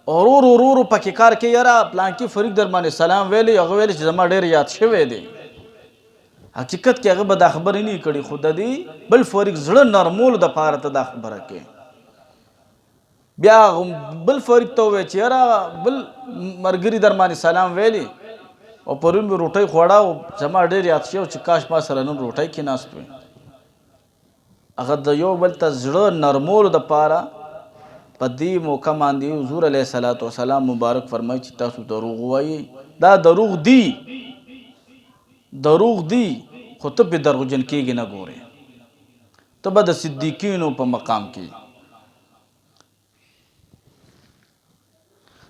ورو پکې کار کوي یاره پلانکي فریق در باندې سلام ویلی هغه ویلی چې زما ډېر یاد شوی دی حقیقت کې هغه به دا خبرې نه کړي خو د دې بل فریق زړه نرمولو دپاره ته دا خبره کوي. بیا بل فریق ته ووایي چې یاره بل ملګري در باندې سلام ویلی او پرون مې روټۍ خوړه او زما ډېر یاد شوی چې کاش ما سره نن روټۍ کې ناست وی. هغه د یو بل ته زړه نرمولو دپاره په دې موقع باندې حضور علیه السلام مبارک فرمایي چې تاسو دروغ ووایئ. دا دروغ دی خو ته پې دروغجن کېږي نه ګورې ته به د صدیقینو په مقام کې.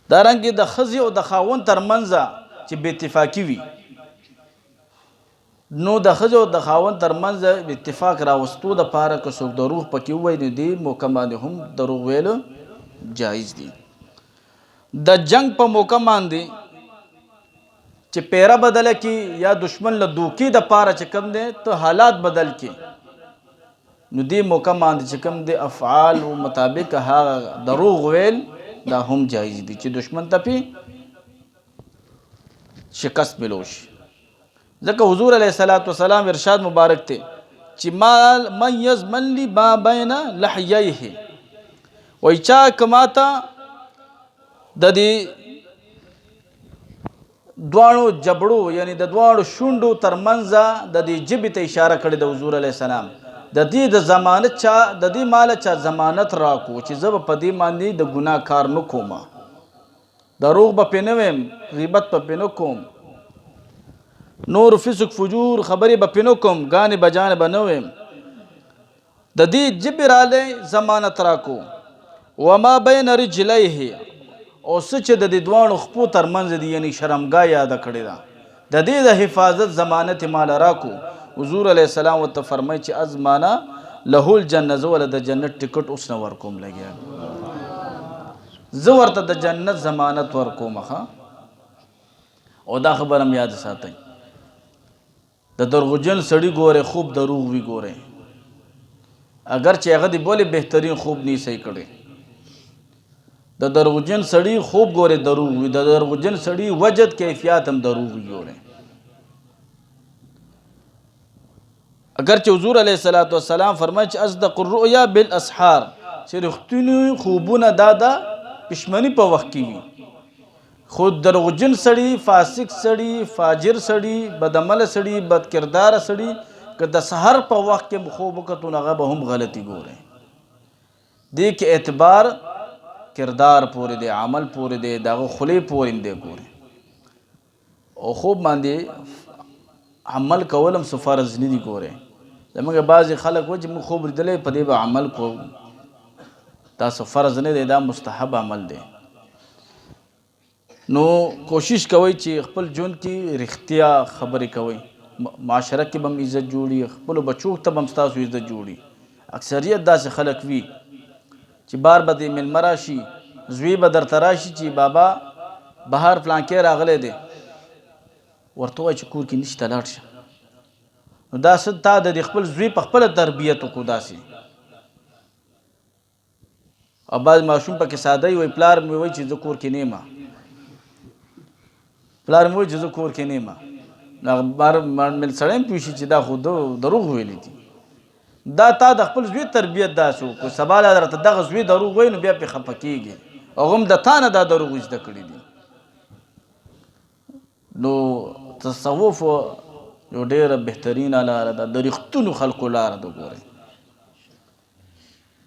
دارنګې د ښځې او د خاوند ترمنځ چې بې اتفاقي وي نو د ښځې او د خاوند ترمنځ اتفاق راوستو دپاره که څوک دروغ پکې ووایي نو دې موقع باندې هم دروغ ویلو جایز دي. د جنگ په موقع باندې چې پیره بدله کی یا دشمن له دوکې دپاره چې کوم دی ته حالات بدل کی نو دې موقع باندې چې کوم دی افعال و مطابق هغه دروغ ویل دا هم جایز دي چې دشمن ته پې شکست ملو شي. ځکه حضور علیه السلام ارشاد مبارک دی چې من یضمن لی ما بین لحییه وایي چا که ماته د دې دواړو جبړو یعنی د دواړو شونډو ترمنځ د دې ژبې ته اشاره کړې د حضور علیه السلام د دې د ضمانت چا د دې ماله چا ضمانت راکو چې زه به په دې باندې د ګناه کار نه کوم دروغ به پې نه ویم غیبت به پې نه کوم نور فسق فجور خبرې به پې نه کوم ګانې بجانې به نه ویم د دې ژبې رالی ضمانت راکو وما بین رجلیه او څه چې د دې دواړو خپو ترمنځ دي یعنی شرمګاه یاده کړې ده د دې د حفاظت ضمانت یې ماله راکو. حضور علیه السلام ورته فرمایي چې ازمانه له الجنه زه وله د جنت ټکټ اوس نه ورکوم لګیا زه ورته د جنت ضمانت ورکوم ښه. او دا خبره هم یاد ساتئ د دروغجن سړي ګورئ خوب دروغ وي ګورئ اگر چې هغه د بولې بهترین خوب نه صحیح کړی د دروغجن سړي خوب ګورئ دروغ وي د دروغجن سړي وجد کیفیات هم دروغ وي ګورئ. اگر چې حضور علیه السلام فرمایي چې اصدق الرؤیا بالاسحار چې رښتوني خوبونه دا د پښمني په وخت کې وي خود دروغجن سړي، فاسق سړي، فاجر سړي، بدعمل سړي، بد کردار سړي که د سحر په وخت کې خوب وکړو نو هغه به هم غلطي ګوري. دې کې اعتبار کردار پورې دی، عمل پورې دی، دغه خولې پورې دی ګوري. او خوب باندې عمل کول هم څه فرض نه دي ګوري. زموږ بعضې خلک وایي چې موږ خوب لیدلی په دې به عمل کوو. دا څه فرض نه دی، دا مستحب عمل دی. نو کوشش کوئ چې خپل ژوند کې رښتیا خبرې کوئ. معاشره کې به هم عزت جوړي، خپلو بچو ته به هم ستاسو عزت جوړي. اکثریت داسې خلک وي چې بار به دې میلمه راشي، زوی به درته راشي چې بابا بهر فلانکی راغلی دی، ورته ووایي چې کور کې نشته لاړ شه. نو دا څه تا د خپل زوی په خپله تربیت وکړو داسې. او بعض ماشوم پکې ساده وي، پلار مې وایي چې زه کور کې نه یم، پلار مې وایي چې زه کور کې نه یم. مل سړی هم پوه شي چې دا خو دروغ ویلی دي. دا تا د خپل زوی تربیت داسې وکړو، سبا لا درته دغه زوی دروغ وایي نو بیا پرې خفه کېږي. هغه هم د تا نه دا دروغ زده کړي دي. نو تصوف یو ډېره بهترینه لاره ده، د رښتونو خلکو لاره ده. ګورئ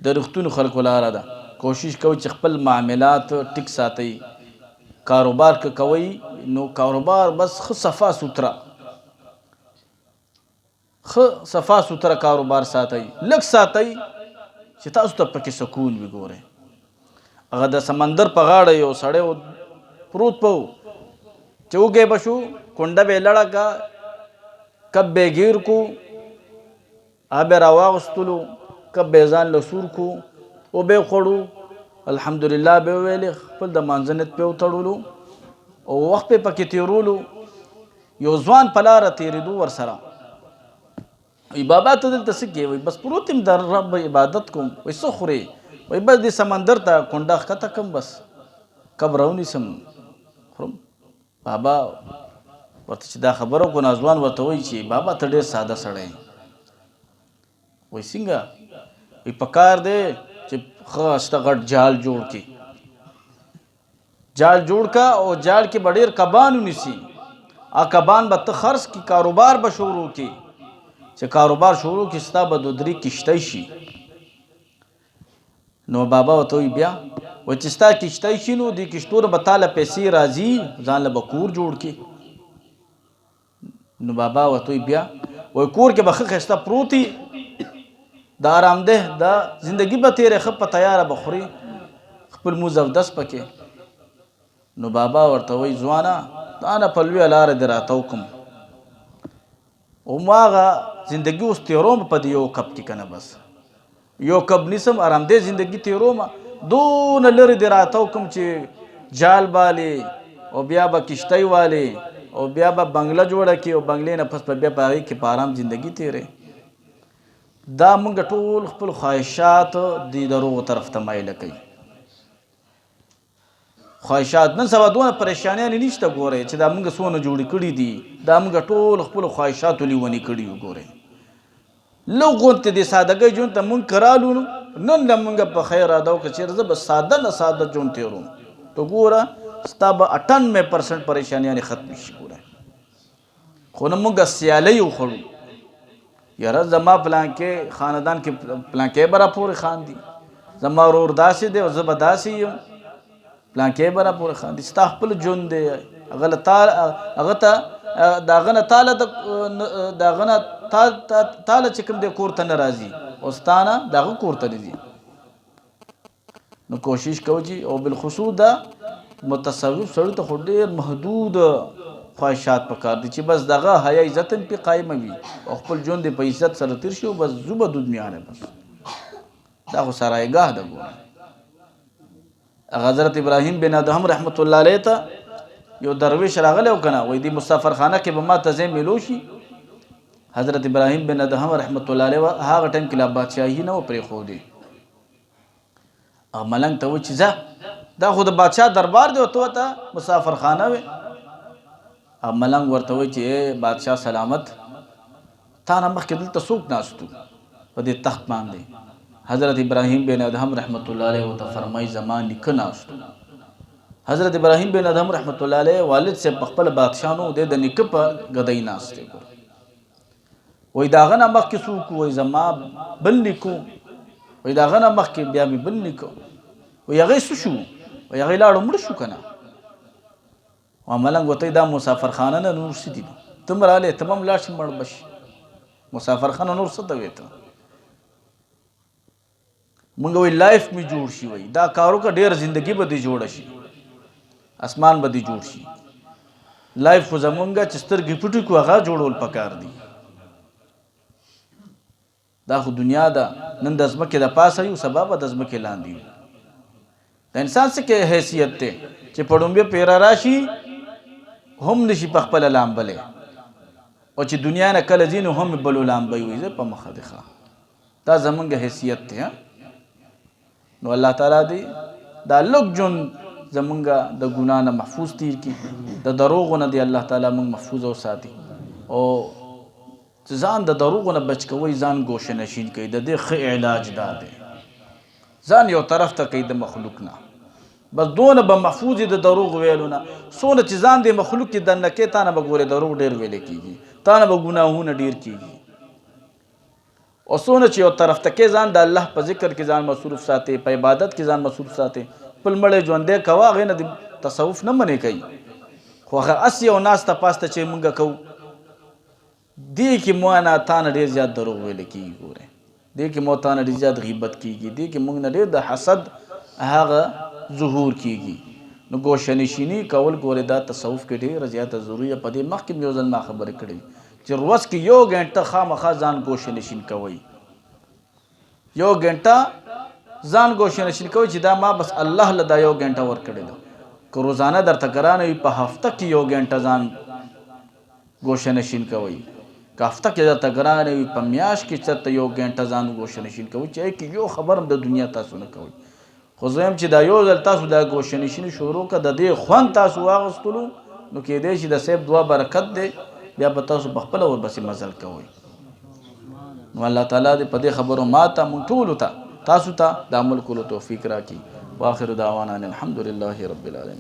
د رښتونو خلکو لاره ده. کوشش کوئ چې خپل معاملات ټیک ساتئ. کاروبار که کوئ نو کاروبار بس ښه صفا سوتره، ښه صفا سوتره کاروبار ساتئ، لږ ساتئ چې تاسو ته پکې سکون وي. ګورئ هغه د سمندر په غاړه یو سړی پروت په چې وږی به شو، کونډه به یې لړه کا، کب به یې ګیر کو، آب یې راواغستلو، کب به یې ځان له سور کو، اوبه یې خوړو، الحمدلله به یې ویلې، خپل د مانځنت پې وتړلو او وخت پې پکې تېرولو. یو ځوان په لاره تېرېدو ورسره وایي بابا ته دلته څه کوې؟ وایي بس پروت یم د رب عبادت کوم. وایي څه خورې؟ وایي بس دې سمندر ته کونډه ښکته کړم، بس کب راونیسم خورم. بابا ورته چې دا خبره وکړو، ناځوان ورته وایي چې بابا ته ډېر ساده سړی. وایي څنګه؟ وایي پکار دی چې ښه غټ جال جوړ کړي، جال جوړ کا او جال کې به ډېر کبان ونیسي. کبان به ته خرڅ کړي، کاروبار به شروع کړي. چې کاروبار شروع کړي ستا به 2-3 کشتۍ شي. نو بابا ورته وایي بیا؟ وایي چې ستا کشتۍ شي نو دې کشتو نه به تاله پیسې راځي، ځان له به کور جوړ کړي. نو بابا ورته وایي بیا؟ وایي کور کې به ښه ښایسته پروت وي، د آرامده د زندګي به تېرې، ښه په تیاره به خوري، خپل موز اودس پکې. نو بابا ورته وایي ځوانه دا نه په لویه لاره دې راته وکړم، هماغه زندګي اوس تېروم په دې یو کب کې که نه، بس یو کب نیسم آرامده زندګي تېرومه، دونه لرې دې راته وکړم چې جال بالې او بیا به کشتۍ والې او بیا به بنګله جوړه کړي او بنګلې نه پس به بیا په هغې کې په آرام زندګي تېرې. دا موږ ټول خپل خواهشات د دروغو طرف ته مایله کوي. خواهشات نن سبا دونه پریشانیانې نشته. ګورئ چې دا موږ څونه جوړې کړي دي، دا موږ ټول خپلو خواهشاتو لیونې کړي یو. ګورئ لږ غوندې د سادګۍ ژوند ته موږ که رالو نن له موږ په خیر اراده وکړه چې زه به ساده نه ساده ژوند تېروم، تو ګوره ستا به 98% پریشانیانې ختمې شي. ګوره خو نه موږ سیالۍ وخوړو، یاره زما پلانکې خاندان کې پلانکې به راپورې خاندي، زما ورور داسې دی او زه به داسې یم، پلانکې به راپورې خاندي. ستا خپل ژوند دی، هغه ته د هغه نه تاله چې کوم دی کور ته نه راځي او ستا نه د هغه کور ته نه ځي. نو کوشش کوو چې او بالخصوص دا متصوف سړي ته خو ډېر محدود خواهشات پکار دي چې بس دغه حیا عزت هم پې قایمه وي او خپل ژوند یې په عزت سره تېر شي او بس زو به دود میانه. بس دا خو سرایګاه ده. ګوره حضرت ابراهیم بن ادهم رحمت الله علیه ته یو درویش راغلی او که نه، وایي دې مسافرخانه کې به ما ته ځای میلو شي. حضرت ابراهیم بن ادهم رحمت الله علیه هغه ټایم کې لا بادشاهي نه وه پرېښودې. ملنګ ته وایي چې ځه دا خو د بادشاه دربار دی او ته ورته مسافرخانه وې. ملنګ ورته وایي چې بادشاه سلامت، تا نه مخکې دلته څوک ناست و په دې تخت باندې؟ حضرت ابراهیم بن ادهم رحمت الله علیه ورته فرمایي زما نیکه ناست و. حضرت ابراهیم بن ادهم رحمت الله علیه والد سے خپل بادشاہانو د نیکه په غدای ناشته کو وای داغه نه مخکې څوک وای زما بل نیکو وای داغه نه مخکې بیا مې بل نیکو وای هغه څه شو وای هغه لاړو مړ شو کنه وملنګ وته دا مسافر خانه نه نور سدي تمره له تمام لاړ شي مړ بش مسافر خانه نور څه ته وته مونږ وی لایف می جوړ شي وای دا کارو کا ډیر ژوندۍ به دی جوړ شي اسمان به دی جوړ شي لایف خو زمونږه چستر گپټو کو هغه جوړول پکار دی دا خو دنیا دا نن د ازمکه د پاسه یو سبب د ازمکه لاندې د انسان څخه حیثیت ته چې پړومبه پیرا راشي هم نشي په خپل لامبلې او چې دنیا نه کله دین هم بلو لامبې وي په مخه ده دا زمونږه حیثیت ته نو الله تعالی دی دا لوک جون زمونږه د ګنا نه محفوظ تیر کی د دروغ نه دی الله تعالی موږ محفوظ او ساتي او ځان د دروغ نه بچ کوي ځان گوشه نشین کوي د دې ښه علاج دا دی ځان یو طرف ته کوي د مخلوق نه بس دونه به محفوظ د دروغ ویلو نه سونه چې ځان د مخلوق کې دنه کې تا نه به ګوره دروغ ډیر ویل کیږي تا نه به ګناهونه ډیر کیږي او سونه چې یو طرف ته کې ځان د الله په ذکر کې ځان مصروف ساتي په عبادت کې ځان مصروف ساتي خپل مړی ژوندی کوه هغې نه د تصوف نه منې کوي خو هغه اس یو ناسته پاسته چې مونږ کوو دې کې مو نه تا نه ډېر زیات دروغ ویلی کېږي ګورې دې کې مو تا نه ډېر زیات غیبت کېږي دې کې مونږ نه ډېر د حسد هغه ظهور کېږي نو ګوشه نشیني کول ګورې دا تصوف کې ډېره زیاته ضروري ده په دې مخکې مې یو ځل ما خبرې کړې چې ورځ کې یو ګنټه خامخا ځان ګوشه نشین کوئ یو ګنټه ځان ګوشه نشین کوئ چې دا ما بس الله له دا یو ګنټه ورکړې ده که روزانه درته ګرانه وي په هفته کې یو ګنټه ځان ګوشه نشین کوئ که هفته کې درته ګرانه وي په میاشت کې چېرته یو ګنټه ځان ګوشه نشین کوئ چې کې یو خبر هم د دنیا تاسو نه کوئ خو زه یم چې دا یو ځل تاسو دا ګوشه نشیني شروع کړه د دې خوند تاسو واغستلو نو کېدای شي د صاحب دعا برکت دی بیا به تاسو په خپله ورپسې مزل کوئ نو الله تعالی دې په دې خبرو ما ته موږ ټولو ته تاسو ته د عمل کولو توفیق راکړي واخر دعوانا الحمد لله رب العالمین